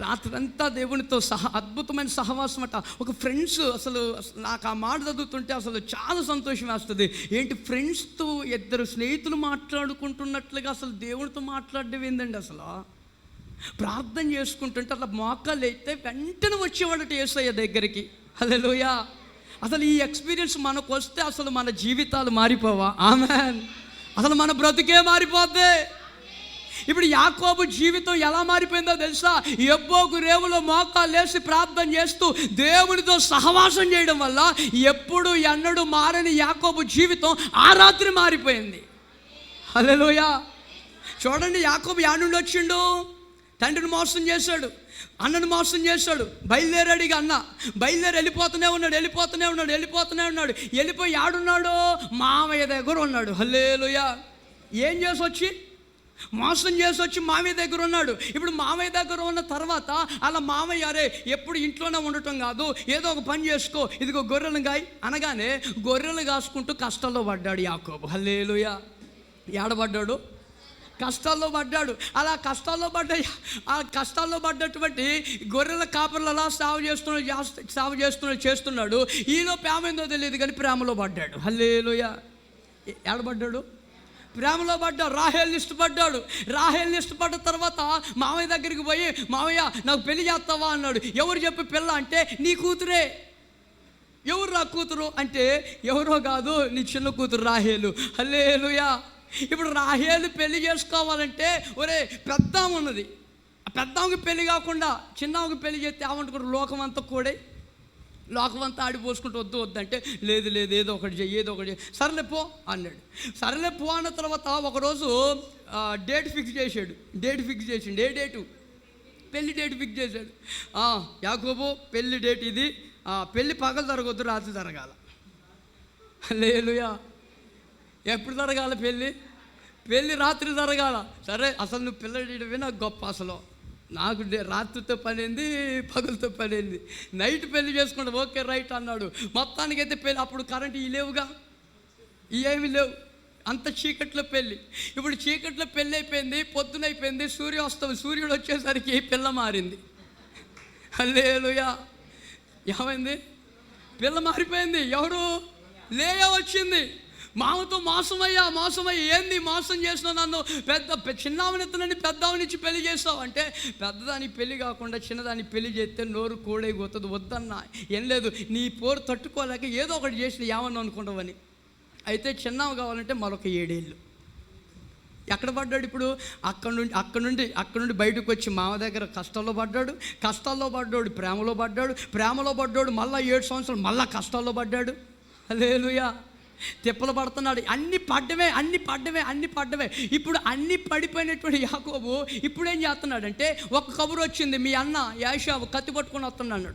రాత్రంతా దేవునితో అద్భుతమైన సహవాసం అట. ఒక ఫ్రెండ్స్, అసలు నాకు ఆ మాట చదువుతుంటే అసలు చాలా సంతోషం వేస్తుంది. ఏంటి, ఫ్రెండ్స్తో 2 స్నేహితులు మాట్లాడుకుంటున్నట్లుగా అసలు దేవునితో మాట్లాడడం ఏందండి? అసలు ప్రార్థన చేసుకుంటుంటే అట్లా మోకాళ్ళు అయితే వెంటనే వచ్చేవాడట యేసయ్య దగ్గరికి. హల్లెలూయా. అసలు ఈ ఎక్స్పీరియన్స్ మనకు వస్తే అసలు మన జీవితాలు మారిపోవా? ఆమేన్. అసలు మన బ్రతుకే మారిపోద్ది. ఇప్పుడు యాకోబు జీవితం ఎలా మారిపోయిందో తెలుసా? యబ్బోకు రేవులో మోకాలు లేసి ప్రార్థన చేస్తూ దేవునితో సహవాసం చేయడం వల్ల ఎప్పుడు ఎన్నడూ మారని యాకోబు జీవితం ఆ రాత్రి మారిపోయింది. హల్లెలూయా. చూడండి, యాకోబు యాడ నుండి వచ్చిండు? తండ్రిని మోసం చేశాడు, అన్నను మోసం చేశాడు. బయలుదేరాడు. ఇక అన్న బయలుదేరి వెళ్ళిపోతూనే ఉన్నాడు. వెళ్ళిపోయి యాడున్నాడు? మామయ్య దగ్గర ఉన్నాడు. హల్లెలూయా. ఏం చేసి వచ్చి? మోసం చేసి వచ్చి మామయ్య దగ్గర ఉన్నాడు. ఇప్పుడు మామయ్య దగ్గర ఉన్న తర్వాత అలా మామయ్య, అరే ఎప్పుడు ఇంట్లోనే ఉండటం కాదు, ఏదో ఒక పని చేసుకో, ఇదిగో గొర్రెలు గాయి అనగానే గొర్రెలు కాసుకుంటూ కష్టాల్లో పడ్డాడు యాకోబు. హల్లెలూయా. ఏడబడ్డాడు? కష్టాల్లో పడ్డాడు. అలా కష్టాల్లో పడ్డటువంటి గొర్రెల కాపర్లు అలా సాగు చేస్తున్నాడు. ఈలో ప్రేమైందో తెలియదు కానీ ప్రేమలో పడ్డాడు. హల్లెలూయా. ఏడబడ్డాడు? ప్రేమలో పడ్డాడు. రాహేల్ని ఇష్టపడ్డ తర్వాత మామయ్య దగ్గరికి పోయి, మామయ్య నాకు పెళ్లి చేస్తావా అన్నాడు. ఎవరు చెప్పి పిల్ల అంటే, నీ కూతురే. ఎవరు నా కూతురు అంటే, ఎవరో కాదు, నీ చిన్న కూతురు రాహేలు. హల్లెలూయా. ఇప్పుడు రాహేలు పెళ్లి చేసుకోవాలంటే ఒరే పెద్దాము ఉన్నది, ఆ పెద్దాముకి పెళ్లి కాకుండా చిన్నమ్మకి పెళ్లి చేస్తే ఏమంటున్నారు? లోకమంతా ఆడిపోసుకుంటూ వద్దంటే, లేదు ఏదో ఒకటి చెయ్యి. సరేలే పో అన్నాడు. సరేలే పో అన్న తర్వాత ఒకరోజు డేట్ ఫిక్స్ చేసాడు. ఏ డేటు? పెళ్లి డేట్ ఫిక్స్ చేశాడు. యాకోబు పెళ్లి డేట్ ఇది, పెళ్ళి పగలు జరగొద్దు, రాత్రి జరగాల. హల్లెలూయా. ఎప్పుడు జరగాల పెళ్ళి? రాత్రి జరగాల. సరే, అసలు నువ్వు పిల్లడివి నాకు గొప్ప. అసలు నాకు రాత్రితో పనింది, పగలతో పనింది. నైట్ పెళ్లి చేసుకుంటా, ఓకే రైట్ అన్నాడు. మొత్తానికైతే పెళ్ళి. అప్పుడు కరెంట్ ఏమీ లేవు, అంత చీకట్లో పెళ్ళి. ఇప్పుడు చీకట్లో పెళ్ళి అయిపోయింది, పొద్దునైపోయింది, సూర్యుడు వచ్చేసరికి పిల్ల మారింది. హల్లెలూయా. ఏమైంది? పిల్ల మారిపోయింది. ఎవరు? లేయా వచ్చింది. మామతో మోసమయ్యా. ఏంది మోసం చేసినావు నన్ను? చిన్నవనెత్తనని పెద్దవనిచ్చి పెళ్లి చేస్తావు అంటే, పెద్దదానికి పెళ్లి కాకుండా చిన్నదానికి పెళ్లి చేస్తే నోరు కోడైపోతుంది, వద్దన్నా. ఏం లేదు, నీ పోరు తట్టుకోలేక ఏదో ఒకటి చేసిన ఏమన్నా అనుకుంటావని. అయితే చిన్నవి కావాలంటే మరొక 7 ఏళ్ళు. ఎక్కడ పడ్డాడు ఇప్పుడు? అక్కడ నుండి బయటకు వచ్చి మామ దగ్గర కష్టాల్లో పడ్డాడు, ప్రేమలో పడ్డాడు, మళ్ళీ 7 సంవత్సరాలు మళ్ళీ కష్టాల్లో పడ్డాడు. హల్లెలూయా. తిప్పలు పడుతున్నాడు. అన్ని పడ్డవే. ఇప్పుడు అన్ని పడిపోయినటువంటి యాకోబు ఇప్పుడు ఏం చేస్తున్నాడంటే, ఒక కబురు వచ్చింది, మీ అన్న యాషావు కత్తి పట్టుకొని వస్తున్నాడు.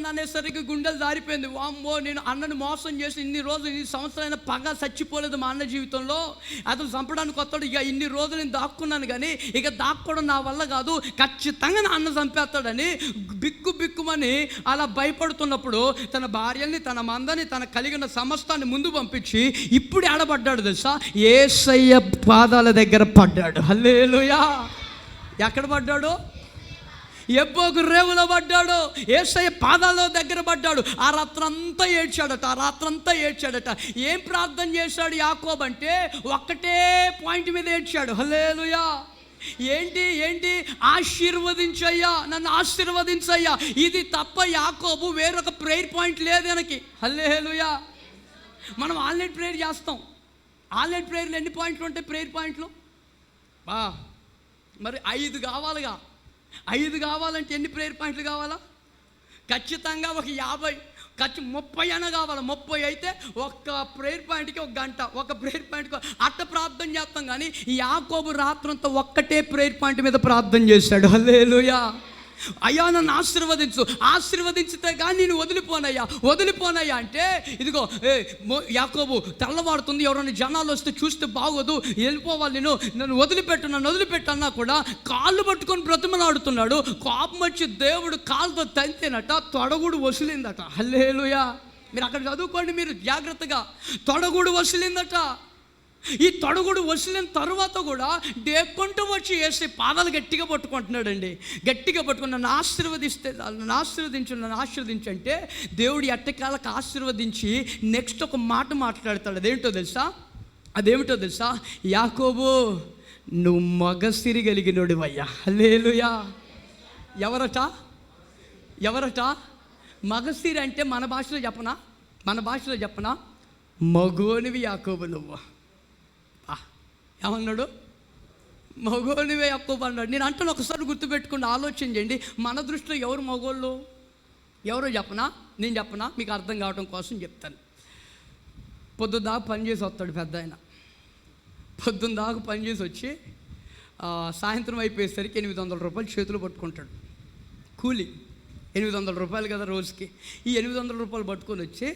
అనేసరికి గుండెలు దారిపోయింది. వామ్మో, నేను అన్నను మోసం చేసి ఇన్ని సంవత్సరాలైన పగ చచ్చిపోలేదు మా అన్న జీవితంలో. అతను చంపడానికి వస్తాడు. ఇక ఇన్ని రోజులు నేను దాక్కున్నాను, కానీ ఇక దాక్కోవడం నా వల్ల కాదు, ఖచ్చితంగా నా అన్న చంపేస్తాడని బిక్కుమని అలా భయపడుతున్నప్పుడు తన భార్యని, తన మందని, తన కలిగిన సమస్తాన్ని ముందు పంపించి ఇప్పుడు ఏడబడ్డాడు తెలుసా? యేసయ్య పాదాల దగ్గర పడ్డాడు. హల్లెలూయా. ఎక్కడ పడ్డాడు? యబ్బోకు రేవులో పడ్డాడు. యేసయ్య పాదాల దగ్గర పడ్డాడు. ఆ రాత్రంతా ఏడ్చాడట. ఏం ప్రార్థన చేశాడు యాకోబు అంటే, ఒక్కటే పాయింట్ మీద ఏడ్చాడు. హల్లెలూయా. ఏంటి? ఆశీర్వదించయ్యా, నన్ను ఆశీర్వదించయ్యా. ఇది తప్ప యాకోబు వేరొక ప్రేయర్ పాయింట్ లేదు వెనక్కి. హల్లెలూయా. మనం ఆన్లైన్ ప్రేయర్ చేస్తాం. ఆన్లైన్ ప్రేయర్లు ఎన్ని పాయింట్లు ఉంటాయి? ప్రేయర్ పాయింట్లు మరి 5 కావాలిగా. 5 కావాలంటే ఎన్ని ప్రేయర్ పాయింట్లు కావాలా? ఖచ్చితంగా ఒక ఖర్చు 30 అయినా కావాలి. 30 అయితే ఒక్క ప్రేయర్ పాయింట్కి 1 గంట, ఒక ప్రేయర్ పాయింట్కి అట్ట ప్రార్థన చేస్తాం. కానీ యాకోబు రాత్రంతా ఒక్కటే ప్రేయర్ పాయింట్ మీద ప్రార్థన చేశాడు. హల్లెలూయా. అయ్యా నన్ను ఆశీర్వదించితే కానీ నేను వదిలిపోనయ్యా అంటే, ఇదిగో యాకోబు తెల్లవాడుతుంది, ఎవరైనా జనాలు వస్తే చూస్తే బాగోదు, వెళ్ళిపోవాలి, నన్ను వదిలిపెట్టు అన్నా కూడా కాళ్ళు పట్టుకొని బ్రతిమలాడుతున్నాడు. కోపం వచ్చి దేవుడు కాళ్ళతో తంతేనట, తొడగుడు వసిలిందట. హల్లెలూయా. మీరు అక్కడ చదువుకోండి, మీరు జాగ్రత్తగా. తొడగుడు వసిలిందట. ఈ తొడగుడు వసిలిన తర్వాత కూడా దేక్కుంటూ వచ్చి వేసి పాదాలు గట్టిగా పట్టుకుంటున్నాడండి. గట్టిగా పట్టుకుని నన్ను ఆశీర్వదించు అంటే దేవుడు ఎట్టకాలకు ఆశీర్వదించి నెక్స్ట్ ఒక మాట మాట్లాడతాడు. అదేమిటో తెలుసా? యాకోబు, నువ్వు మగసిరి కలిగినోడివయ్యా. హల్లెలూయా. ఎవరట మగసిరి అంటే? మన భాషలో చెప్పనా మగోనివి యాకోబు నువ్వు. ఏమన్నాడు? మగోనివే యాకోబు అన్నాడు. నేను అంటాను, ఒకసారి గుర్తుపెట్టుకుని ఆలోచన చేయండి. మన దృష్టిలో ఎవరు మగోళ్ళు? ఎవరో నేను చెప్పనా? మీకు అర్థం కావడం కోసం చెప్తాను. పొద్దుదాకా పనిచేసి వస్తాడు పెద్ద ఆయన. పొద్దున్నదాకా పనిచేసి వచ్చి సాయంత్రం అయిపోయేసరికి 800 రూపాయలు చేతులు పట్టుకుంటాడు. కూలి 800 రూపాయలు కదా రోజుకి. ఈ 800 రూపాయలు పట్టుకొని వచ్చి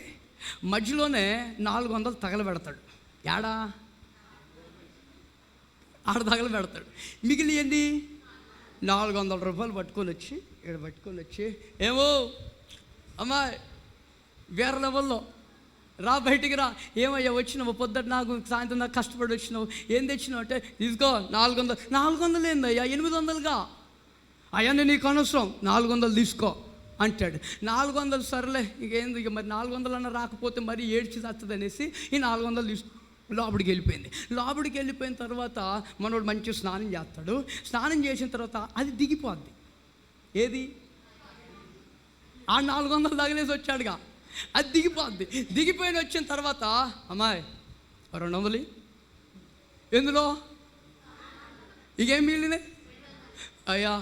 మధ్యలోనే 400 తగలబెడతాడు. ఆడ తగలబెడతాడు. మిగిలి ఏంది 400 రూపాయలు పట్టుకొని వచ్చి ఏమో అమ్మాయి వేరే లెవెల్లో రా, బయటికి రా. ఏమయ్యా వచ్చినావు? పొద్దుట నాకు సాయంత్రం నాకు కష్టపడి వచ్చినావు, ఏం తెచ్చినావు అంటే, తీసుకో 400 ఏందయ్యా 800గా. అయ్యా నేను నీకు అనవసరం, 400 తీసుకో అంటాడు. 400 సర్లే, ఇంకేంది ఇక మరి 400 అన్న రాకపోతే మరి ఏడ్చి వస్తుంది అనేసి ఈ 400 తీసుకో. లోపలికి వెళ్ళిపోయిన తర్వాత మనోడు మంచి స్నానం చేస్తాడు. స్నానం చేసిన తర్వాత అది దిగిపోద్ది. ఏది? ఆ 400 తగిలేసి వచ్చాడుగా, అది దిగిపోయిన వచ్చిన తర్వాత, అమ్మాయి 200 ఎందులో ఇకేం మిగిలినాయి? అయ్యా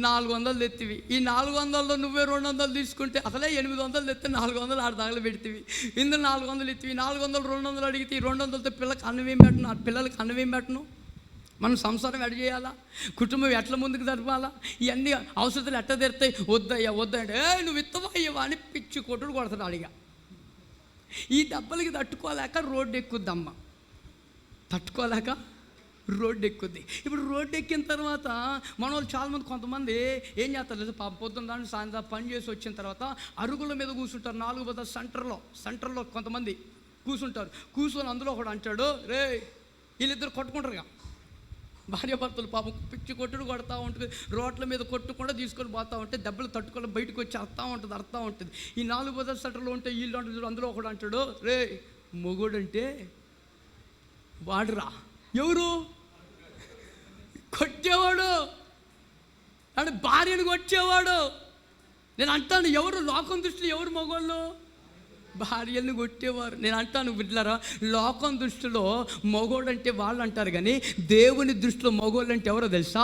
400 తెత్తివి. ఈ 400లో నువ్వే 200 తీసుకుంటే అసలే 800 తెస్తే 400 ఆడ తగల పెడితివి. ఇందులో 400 ఎత్తివి. 400 200 అడిగితే 200తో పిల్లలకి అన్నమేం పెట్టను? మనం సంసారం ఎట్ట చేయాలా? కుటుంబం ఎట్లా ముందుకు జరపాలా? ఇవన్నీ అవసరాలు ఎట్ట తెరుతాయి? వద్దంటే నువ్వు ఇత్తవయ్యవా అని పిచ్చి కొట్టుడు కొడతాడు అడిగా. ఈ దెబ్బలకి తట్టుకోలేక రోడ్డు ఎక్కుద్దమ్మ. ఇప్పుడు రోడ్డు ఎక్కిన తర్వాత మన వాళ్ళు చాలామంది, కొంతమంది ఏం చేస్తారు లేదా, పొద్దున్న దాన్ని సాయంత్రం పని చేసి వచ్చిన తర్వాత అరుగుల మీద కూర్చుంటారు. 4 బజార్ సెంటర్లో కొంతమంది కూర్చొని అందులో ఒకడు అంటాడు, రే వీళ్ళిద్దరు కొట్టుకుంటారుగా, భార్యాభర్తలు పాపం పిచ్చి కొట్టుడు కొడతా ఉంటుంది. రోడ్ల మీద కొట్టుకుండా తీసుకొని పోతూ ఉంటే దెబ్బలు తట్టుకొని బయటకు వచ్చి అరుతూ ఉంటుంది. ఈ 4 బజార్ సెంటర్లో ఉంటే వీళ్ళు అంటారు, అందులో ఒకడు అంటాడు, రే మొగుడంటే వాడురా. ఎవరు? కొట్టేవాడు అంటే భార్యను కొట్టేవాడు. నేను అంటాను, ఎవరు లోకం దృష్టిలో ఎవరు మగవాళ్ళు? భార్యలను కొట్టేవారు. నేను అంటాను బిడ్డలారా, లోకం దృష్టిలో మగోడు అంటే వాళ్ళు అంటారు, కానీ దేవుని దృష్టిలో మగోళ్ళు అంటే ఎవరో తెలుసా?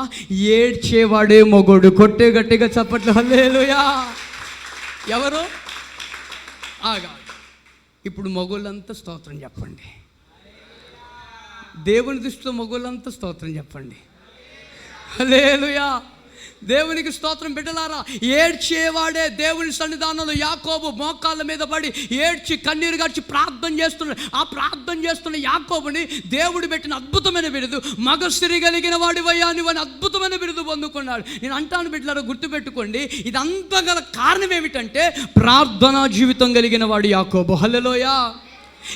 ఏడ్చేవాడే మగోడు. కొట్టే గట్టిగా చప్పట్లు హల్లెలూయా. ఎవరు? ఆగా. ఇప్పుడు మగోళ్ళంతా స్తోత్రం చెప్పండి. దేవుని దృష్టిలో మగోళ్ళంతా స్తోత్రం చెప్పండి. హల్లెలూయా. దేవునికి స్తోత్రం. బిడ్డలారా, ఏడ్చేవాడే దేవుని సన్నిధానంలో యాకోబు మోకాళ్ళ మీద పడి ఏడ్చి కన్నీరు గార్చి ప్రార్థన చేస్తున్నాడు. ఆ ప్రార్థన చేస్తున్న యాకోబుని దేవుడు పెట్టిన అద్భుతమైన బిరుదు, మగసిరి కలిగిన వాడివయ్యా నువ్వని అద్భుతమైన బిరుదు పొందుకున్నాడు. నేను అంటాను బిడ్డలారా, గుర్తుపెట్టుకోండి, ఇదంతా గల కారణం ఏమిటంటే ప్రార్థనా జీవితం కలిగిన వాడు యాకోబు. హల్లెలూయా.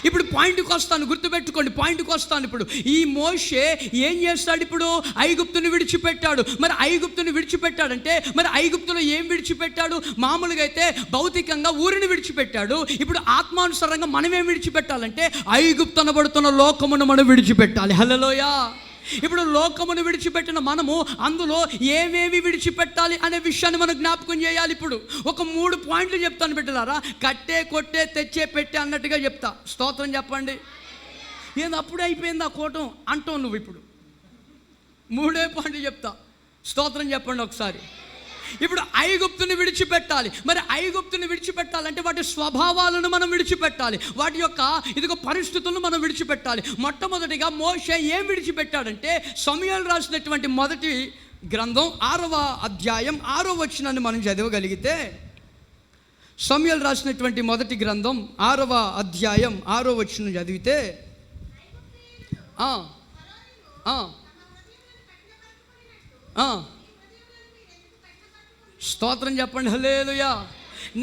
ఇప్పుడు పాయింట్కి వస్తాను, గుర్తుపెట్టుకోండి, పాయింట్కి వస్తాను. ఇప్పుడు ఈ మోషే ఏం చేస్తాడు? ఇప్పుడు ఐగుప్తుని విడిచిపెట్టాడు. మరి ఐగుప్తుని విడిచిపెట్టాడంటే మరి ఐగుప్తులో ఏం విడిచిపెట్టాడు? మామూలుగా అయితే భౌతికంగా ఊరిని విడిచిపెట్టాడు. ఇప్పుడు ఆత్మానుసారంగా మనం ఏం విడిచిపెట్టాలంటే ఐగుప్తు అనబడుతున్న లోకమును మనం విడిచిపెట్టాలి. హల్లెలూయా. ఇప్పుడు లోకమును విడిచిపెట్టిన మనము అందులో ఏమేమి విడిచిపెట్టాలి అనే విషయాన్ని మనం జ్ఞాపకం చేయాలి. ఇప్పుడు ఒక 3 పాయింట్లు చెప్తాను బిడ్డలారా. కట్టే కొట్టే తెచ్చే పెట్టే అన్నట్టుగా చెప్తా. స్తోత్రం చెప్పండి. ఏంది అప్పుడే అయిపోయింది ఆ కోటం అంటావు నువ్వు. ఇప్పుడు 3 పాయింట్లు చెప్తా. స్తోత్రం చెప్పండి ఒకసారి. ఇప్పుడు ఐగుప్తుని విడిచిపెట్టాలి. మరి ఐగుప్తుని విడిచిపెట్టాలంటే వాటి స్వభావాలను మనం విడిచిపెట్టాలి, వాటి యొక్క ఇదిగో పరిస్థితులను మనం విడిచిపెట్టాలి. మొట్టమొదటిగా మోషే ఏం విడిచిపెట్టాడంటే సమూయేలు రాసినటువంటి మొదటి గ్రంథం 6వ అధ్యాయం 6వ వచనాన్ని మనం చదవగలిగితే, సమూయేలు రాసినటువంటి మొదటి గ్రంథం 6వ అధ్యాయం 6వ వచనం చదివితే స్తోత్రం చెప్పండి, హల్లెలూయా.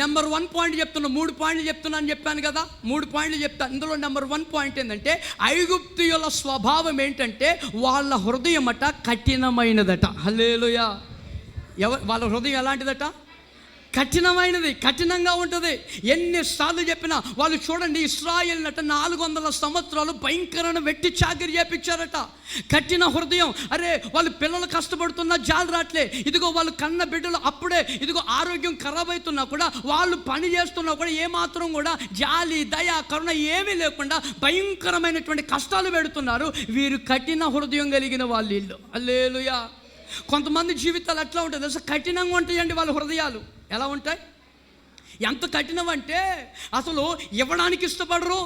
నెంబర్ 1 పాయింట్ చెప్తున్నా, 3 పాయింట్లు చెప్తున్నాను చెప్పాను కదా, 3 పాయింట్లు చెప్తాను. ఇందులో నెంబర్ 1 పాయింట్ ఏంటంటే ఐగుప్తీయుల స్వభావం ఏంటంటే వాళ్ళ హృదయం అట కఠినమైనదట. హల్లెలూయా. వాళ్ళ హృదయం ఎలాంటిదట? కఠినమైనది, కఠినంగా ఉంటుంది. ఎన్నిసార్లు చెప్పినా వాళ్ళు చూడండి, ఇశ్రాయేలునట 400 సంవత్సరాలు భయంకరమైన వెట్టి చాకిరి చేపించారట. కఠిన హృదయం. అరే వాళ్ళు పిల్లలు కష్టపడుతున్నా జాలి రాట్లే, ఇదిగో వాళ్ళు కన్న బిడ్డలు అప్పుడే ఇదిగో ఆరోగ్యం ఖరాబ్ అవుతున్నా కూడా, వాళ్ళు పని చేస్తున్నా కూడా ఏమాత్రం కూడా జాలి దయ కరుణ ఏమీ లేకుండా భయంకరమైనటువంటి కష్టాలు పెడుతున్నారు. వీరు కఠిన హృదయం కలిగిన వాళ్ళు వీళ్ళు. హల్లెలూయా. కొంతమంది జీవితాలు ఎట్లా ఉంటుంది అసలు? కఠినంగా ఉంటాయండి వాళ్ళ హృదయాలు. ఎలా ఉంటాయి? ఎంత కఠినం అంటే అసలు ఇవ్వడానికి ఇష్టపడరు,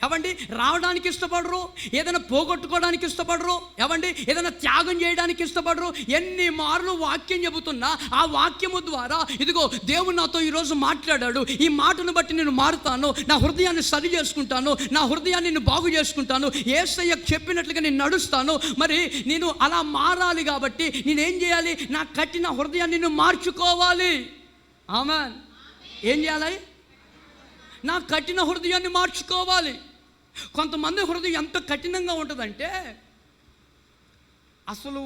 ఏవండి, రావడానికి ఇష్టపడరు, ఏదైనా పోగొట్టుకోవడానికి ఇష్టపడరు, ఏవండి, ఏదైనా త్యాగం చేయడానికి ఇష్టపడరు. ఎన్ని మార్లు వాక్యం చెబుతున్నా ఆ వాక్యము ద్వారా ఇదిగో దేవుడు నాతో ఈరోజు మాట్లాడాడు, ఈ మాటను బట్టి నేను మారుతాను, నా హృదయాన్ని సరి చేసుకుంటాను, నా హృదయాన్ని నేను బాగు చేసుకుంటాను, యేసయ్య చెప్పినట్లుగా నేను నడుస్తాను. మరి నేను అలా మారాలి కాబట్టి నేనేం చేయాలి? నా కఠిన హృదయాన్ని నేను మార్చుకోవాలి. ఆమేన్. ఏం చేయాలి? నా కఠిన హృదయాన్ని మార్చుకోవాలి. కొంతమంది హృదయం ఎంత కఠినంగా ఉంటుందంటే అసలు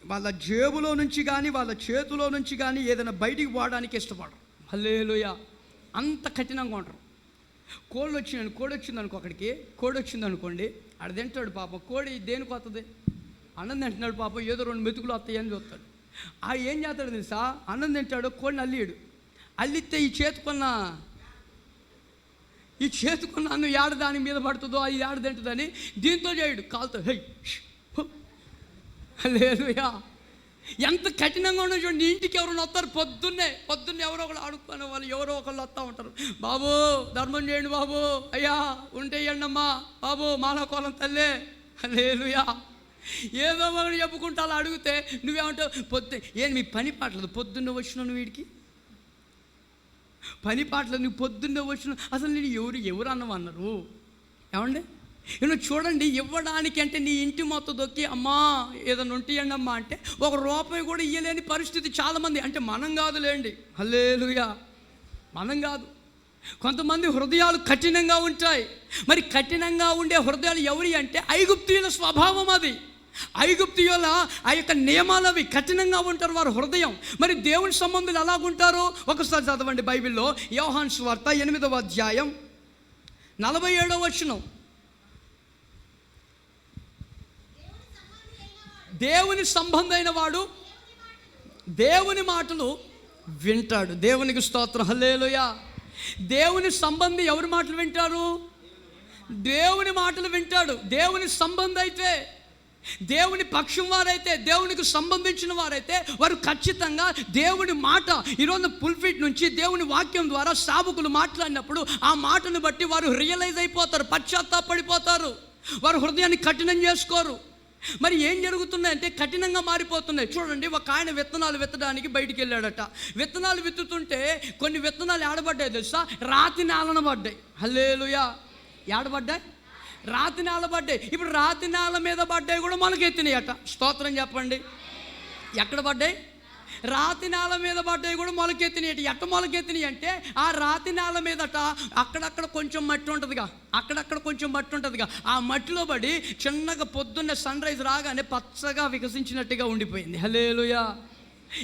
వాళ్ళ జేబులో నుంచి కానీ వాళ్ళ చేతిలో నుంచి కానీ ఏదైనా బయటికి పోవడానికి ఇష్టపడరు. హల్లెలూయా. అంత కఠినంగా ఉంటారు. కోడి వచ్చింది అనుకో, అక్కడికి కోడి వచ్చింది అనుకోండి, ఆడ తింటాడు పాపం. కోడి దేనికి వస్తుంది? అన్నం తింటున్నాడు పాపం, ఏదో 2 మెతుకులు వస్తాయని చూస్తాడు. ఏం చేస్తాడు తెలుసా? అన్నం తింటాడు, కోడిని అల్లిస్తే ఈ చేతుకున్న అన్నం ఏడ దాని మీద పడుతుందో అది ఏడ తింటుందని దీంతో చేయడు, కాలుతో హై. హల్లెలూయా. ఎంత కఠినంగా ఉండదు చూడండి. నీ ఇంటికి ఎవరైనా వస్తారు పొద్దున్నే ఎవరో ఒకరు ఆడుకునే వాళ్ళు ఎవరో ఒకళ్ళు వస్తూ ఉంటారు. బాబు ధర్మం చేయండి బాబు, అయ్యా ఉంటే ఇవ్వండి అమ్మా బాబు, మానవకోలం తల్లే. హల్లెలూయా. ఏదో ఒకటి చెప్పుకుంటా అలా అడిగితే నువ్వేమంటావు? మీ పని పాటలేదు, పొద్దున్నే వచ్చినావు నువ్వు వీడికి పని పాటలేదు, నువ్వు పొద్దున్నే వచ్చినావు. అసలు నేను ఎవరు అన్నారు? ఏమండి, నువ్వు చూడండి, ఇవ్వడానికి అంటే నీ ఇంటి మొత్తం దొక్కి అమ్మా ఏదైనా ఉంటియండి అమ్మా అంటే ₹1 కూడా ఇవ్వలేని పరిస్థితి చాలామంది. అంటే మనం కాదులేండి, హల్లెలూయా, మనం కాదు. కొంతమంది హృదయాలు కఠినంగా ఉంటాయి. మరి కఠినంగా ఉండే హృదయాలు ఎవరి అంటే ఐగుప్తీయుల స్వభావం. అది ఐగుప్తీయుల ఆ యొక్క నియమాలు అవి. కఠినంగా ఉంటారు వారు హృదయం. మరి దేవుని సంబంధులు ఎలాగుంటారు? ఒకసారి చదవండి బైబిల్లో, యోహాను సువార్త 8వ అధ్యాయం 47వ వచనం. దేవుని సంబంధమైన వాడు దేవుని మాటలు వింటాడు. దేవునికి స్తోత్రం, హల్లెలూయా. దేవుని సంబంధి ఎవరి మాటలు వింటారు? దేవుని మాటలు వింటాడు. దేవుని సంబంధి అయితే, దేవుని పక్షం వారైతే, దేవునికి సంబంధించిన వారైతే వారు ఖచ్చితంగా దేవుని మాట ఈరోజు పుల్పిట్ నుంచి దేవుని వాక్యం ద్వారా సేవకులు మాట్లాడినప్పుడు ఆ మాటను బట్టి వారు రియలైజ్ అయిపోతారు, పశ్చాత్తాపడిపోతారు. వారు హృదయాన్ని కఠినం చేసుకోరు. మరి ఏం జరుగుతున్నాయంటే కఠినంగా మారిపోతున్నాయి. చూడండి, ఒక ఆయన విత్తనాలు విత్తడానికి బయటికి వెళ్ళాడట. విత్తనాలు విత్తుతుంటే కొన్ని విత్తనాలు ఏడబడ్డాయి తెలుసా? రాతి నేలన పడ్డాయి. హల్లెలూయా. ఏడబడ్డాయి? రాతి నేల పడ్డాయి. ఇప్పుడు రాతి నేల మీద పడ్డాయి కూడా మొలకెత్తినాయి అట. స్తోత్రం చెప్పండి. ఎక్కడ పడ్డాయి? రాతి నేల మీద పడ్డాయి కూడా మొలకెత్తినాయి. ఎట్ట మొలకెత్తినాయి అంటే ఆ రాతి నేల మీదట అక్కడక్కడ కొంచెం మట్టి ఉంటుందిగా, అక్కడక్కడ కొంచెం మట్టి ఉంటుందిగా, ఆ మట్టిలో పడి చిన్నగా పొద్దున్నే సన్ రైజ్ రాగానే పచ్చగా వికసించినట్టుగా ఉండిపోయింది. హల్లెలూయా.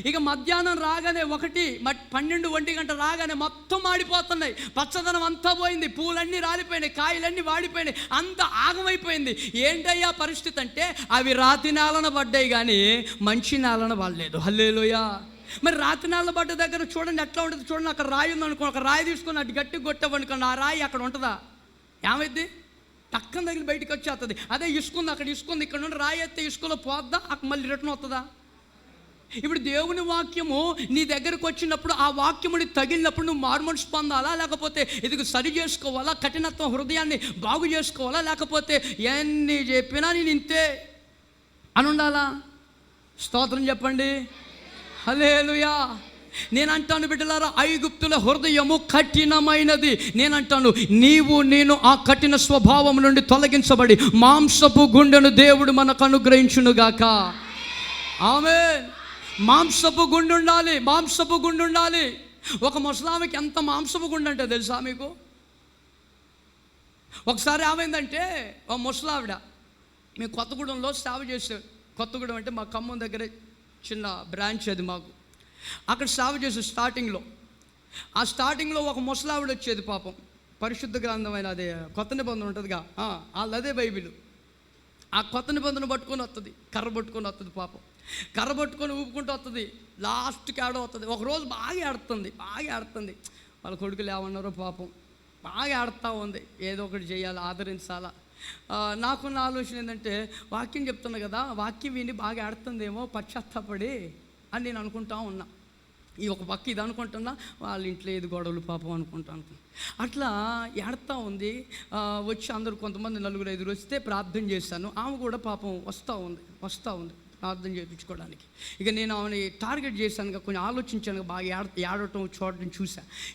ఇక మధ్యాహ్నం రాగానే 12-1 గంట రాగానే మొత్తం మాడిపోతున్నాయి, పచ్చదనం అంతా పోయింది, పూలన్నీ రాలిపోయినాయి, కాయలన్నీ వాడిపోయినాయి, అంత ఆగమైపోయింది. ఏంటయ్యా పరిస్థితి అంటే అవి రాతి నేలన పడ్డాయి కానీ మంచి నేలన పడలేదు. హల్లెలూయా. మరి రాతి నేలన పడ్డ దగ్గర చూడండి ఎట్లా ఉంటుంది. చూడండి, అక్కడ రాయి ఉందనుకో, ఒక రాయి తీసుకొని అటు గట్టి కొట్టామనుకోండి, ఆ రాయి అక్కడ ఉంటుందా? ఏమైంది? టక్కన దగ్గర బయటకు వచ్చేస్తుంది. అదే ఇసుకుంది, అక్కడ ఇసుకుంది, ఇక్కడ నుండి రాయి ఎత్తే ఇసుకలో పోద్దా? అక్కడ మళ్ళీ రిటర్న్ వస్తుందా? ఇప్పుడు దేవుని వాక్యము నీ దగ్గరకు వచ్చినప్పుడు ఆ వాక్యముని తగిలినప్పుడు నువ్వు మారుమనసు పొందాలా, లేకపోతే ఇది సరి చేసుకోవాలా, కఠినత్వం హృదయాన్ని బాగు చేసుకోవాలా, లేకపోతే ఎన్ని చెప్పినా నేను ఇంతే అని ఉండాలా? స్తోత్రం చెప్పండి, హల్లెలూయా. నేనంటాను బిడ్డలారా, ఐగుప్తుల హృదయము కఠినమైనది. నేనంటాను నేను ఆ కఠిన స్వభావం నుండి తొలగించబడి మాంసపు గుండెను దేవుడు మనకు అనుగ్రహించునుగాక. ఆమేన్. మాంసపు గుండె ఉండాలి, మాంసపు గుండె ఉండాలి. ఒక ముసలామికి ఎంత మాంసపు గుండె అంటే తెలుసా మీకు? ఒకసారి ఏమైందంటే, ఒక ముసలావిడ మేము కొత్తగూడెంలో సేవ చేసాం. కొత్తగూడెం అంటే మా ఖమ్మం దగ్గర చిన్న బ్రాంచ్ అది మాకు. అక్కడ సేవ చేసే స్టార్టింగ్లో ఒక ముసలావిడ వచ్చేది. పాపం పరిశుద్ధ గ్రంథమైన అదే కొత్త నిబంధన ఉంటుందిగా, వాళ్ళదే బైబిల్. ఆ కొత్త నిబంధన పట్టుకొని వస్తుంది, కర్ర పట్టుకొని వస్తుంది. పాపం కర్ర పట్టుకొని ఊపుకుంటూ వస్తుంది. లాస్ట్కి ఆడ వస్తుంది. ఒకరోజు బాగా ఆడుతుంది. వాళ్ళ కొడుకులు ఏమన్నారో పాపం బాగా ఆడుతూ ఉంది. ఏదో ఒకటి చేయాలి, ఆదరించాలా. నాకున్న ఆలోచన ఏంటంటే, వాక్యం చెప్తున్నా కదా, వాక్యం విని బాగా ఆడుతుందేమో పశ్చాత్తాపడి అని నేను అనుకుంటా ఉన్నా. ఈ ఒక పక్క ఇది అనుకుంటున్నా, వాళ్ళ ఇంట్లో ఏది గొడవలు పాపం అనుకుంటాను. అట్లా ఏడుతూ ఉంది. వచ్చి అందరూ కొంతమంది 4-5 వస్తే ప్రార్థన చేశాను. ఆమె కూడా పాపం వస్తూ ఉంది ప్రార్థన చేయించుకోవడానికి. ఇక నేను ఆమెని టార్గెట్ చేశాను, కొంచెం ఆలోచించాను, బాగా ఏడటం చూడటం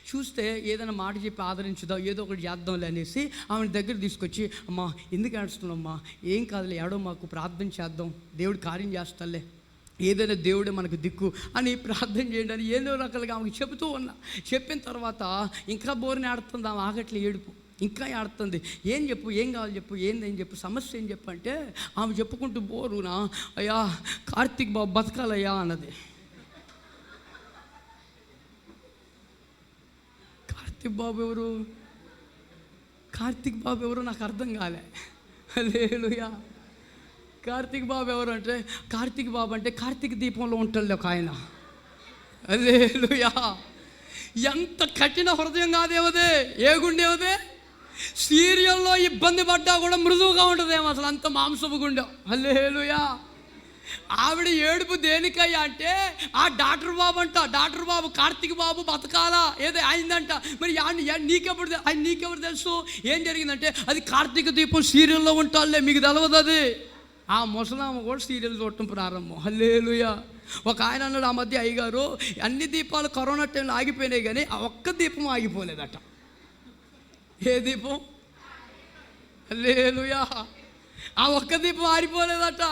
చూస్తే ఏదైనా మాట చెప్పి ఆదరించుదాం, ఏదో ఒకటి చేద్దాంలే అనేసి ఆమెను దగ్గర తీసుకొచ్చి, అమ్మా ఎందుకు ఏడుస్తున్నామ్మా, ఏం కాదులే, ఏడో మాకు ప్రార్థన చేద్దాం, దేవుడు కార్యం చేస్తాలే, ఏదైనా దేవుడే మనకు దిక్కు అని ప్రార్థన చేయండి అని ఏదో రకాలుగా ఆమెకి చెబుతూ ఉన్నా. చెప్పిన తర్వాత ఇంకా బోర్ని ఆడుతుంది, ఆమె ఆగట్లే ఏడుపు, ఇంకా ఆడుతుంది. ఏం చెప్పు, ఏం కావాలి చెప్పు, ఏం చెప్పు, సమస్య ఏం చెప్పు అంటే ఆమె చెప్పుకుంటూ బోరునా, అయ్యా కార్తీక్ బాబు బతకాలయ్యా అన్నది. కార్తీక్ బాబు ఎవరు నాకు అర్థం కాలే. హల్లెలూయా. కార్తీక్ బాబు ఎవరు అంటే, కార్తీక దీపంలో ఉంటాడు ఒక ఆయన. హల్లెలూయా. ఎంత కఠిన హృదయం కాదేమదే, ఏ గుండెవదే. సీరియల్లో ఇబ్బంది పడ్డా కూడా మృదువుగా ఉంటుందేమో, అసలు అంత మాంసపు గుండె. హల్లెలూయా. ఆవిడ ఏడుపు దేనికయ్యా అంటే, ఆ డాక్టర్ బాబు కార్తీక్ బాబు బతకాలా ఏదో అయిందంట. మరి నీకెవరు తెలుసు ఏం జరిగిందంటే, అది కార్తీక దీపం సీరియల్లో ఉంటాలే, మీకు తెలవదు అది. ఆ ముసలామ కూడా సీరియల్ చూడటం ప్రారంభం. హల్లెలూయా. ఒక ఆయన అన్నాడు, ఆ మధ్య అయ్యగారు అన్ని దీపాలు కరోనా టైంలో ఆగిపోయినాయి కానీ ఆ ఒక్క దీపం ఆగిపోలేదట. ఏ దీపం? హల్లెలూయా. ఆ ఒక్క దీపం ఆరిపోలేదట.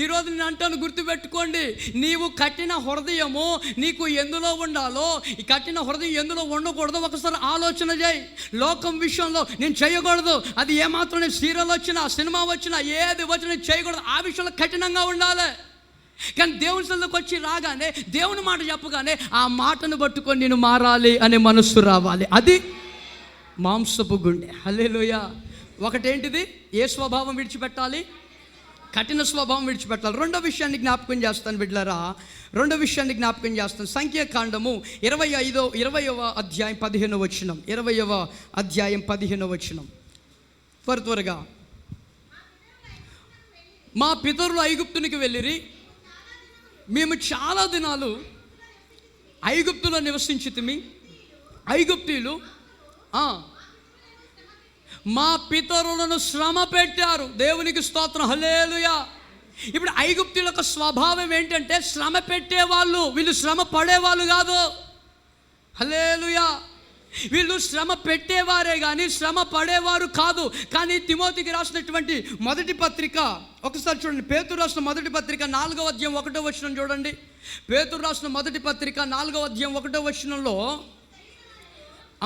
ఈరోజు నేను అంటాను, గుర్తుపెట్టుకోండి, నీవు కఠిన హృదయము నీకు ఎందులో ఉండాలో, ఈ కఠిన హృదయం ఎందులో ఉండకూడదు ఒకసారి ఆలోచన చేయి. లోకం విషయంలో నేను చేయకూడదు, అది ఏమాత్రం సీరియల్ వచ్చినా సినిమా వచ్చినా ఏది వచ్చినా చేయకూడదు, ఆ విషయంలో కఠినంగా ఉండాలి. కానీ దేవుని సన్నిధికి వచ్చి రాగానే, దేవుని మాట చెప్పగానే ఆ మాటను పట్టుకొని నేను మారాలి అనే మనస్సు రావాలి. అది మాంసపు గుండె. హల్లెలూయా. ఒకటేంటిది? ఏ స్వభావం విడిచిపెట్టాలి? కఠిన స్వభావం విడిచిపెట్టాలి. రెండో విషయాన్ని జ్ఞాపకం చేస్తాను బిడ్డలారా, సంఖ్యాకాండము 20వ అధ్యాయం 15వ వచనం. 20వ అధ్యాయం 15వ వచనం. త్వరగా, మా పితరులు ఐగుప్తునికి వెళ్ళిరి, మేము చాలా దినాలు ఐగుప్తులో నివసించితిమి. ఐగుప్తీయులు మా పితరులను శ్రమ పెట్టారు. దేవునికి స్తోత్రం. హల్లెలూయా. ఇప్పుడు ఐగుప్తుల యొక్క స్వభావం ఏంటంటే శ్రమ పెట్టేవాళ్ళు, వీళ్ళు శ్రమ పడేవాళ్ళు కాదు. హల్లెలూయా. వీళ్ళు శ్రమ పెట్టేవారే కానీ శ్రమ పడేవారు కాదు. కానీ తిమోతికి రాసినటువంటి మొదటి పత్రిక ఒకసారి చూడండి. పేతురు రాసిన మొదటి పత్రిక 4వ అధ్యాయం 1వ వచనం చూడండి. పేతురు రాసిన మొదటి పత్రిక 4వ అధ్యాయం 1వ వచనంలో,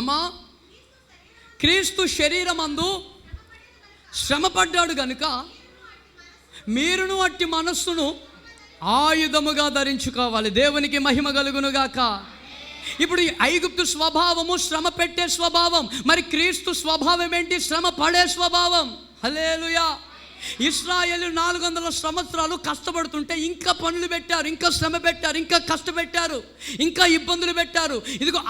అమ్మా క్రీస్తు శరీరమందు శ్రమపడ్డాడు గనుక మీరును అట్టి మనస్సును ఆయుధముగా ధరించుకోవాలి. దేవునికి మహిమ కలుగునుగాక. ఇప్పుడు ఈ ఐగుప్తు స్వభావము శ్రమ పెట్టే స్వభావం, మరి క్రీస్తు స్వభావం ఏంటి? శ్రమ పడే స్వభావం. హల్లెలూయా. ఇశ్రాయేలు 400 సంవత్సరాలు కష్టపడుతుంటే ఇంకా పనులు పెట్టారు, ఇంకా శ్రమ పెట్టారు, ఇంకా కష్టపెట్టారు, ఇంకా ఇబ్బందులు పెట్టారు. ఇదిగో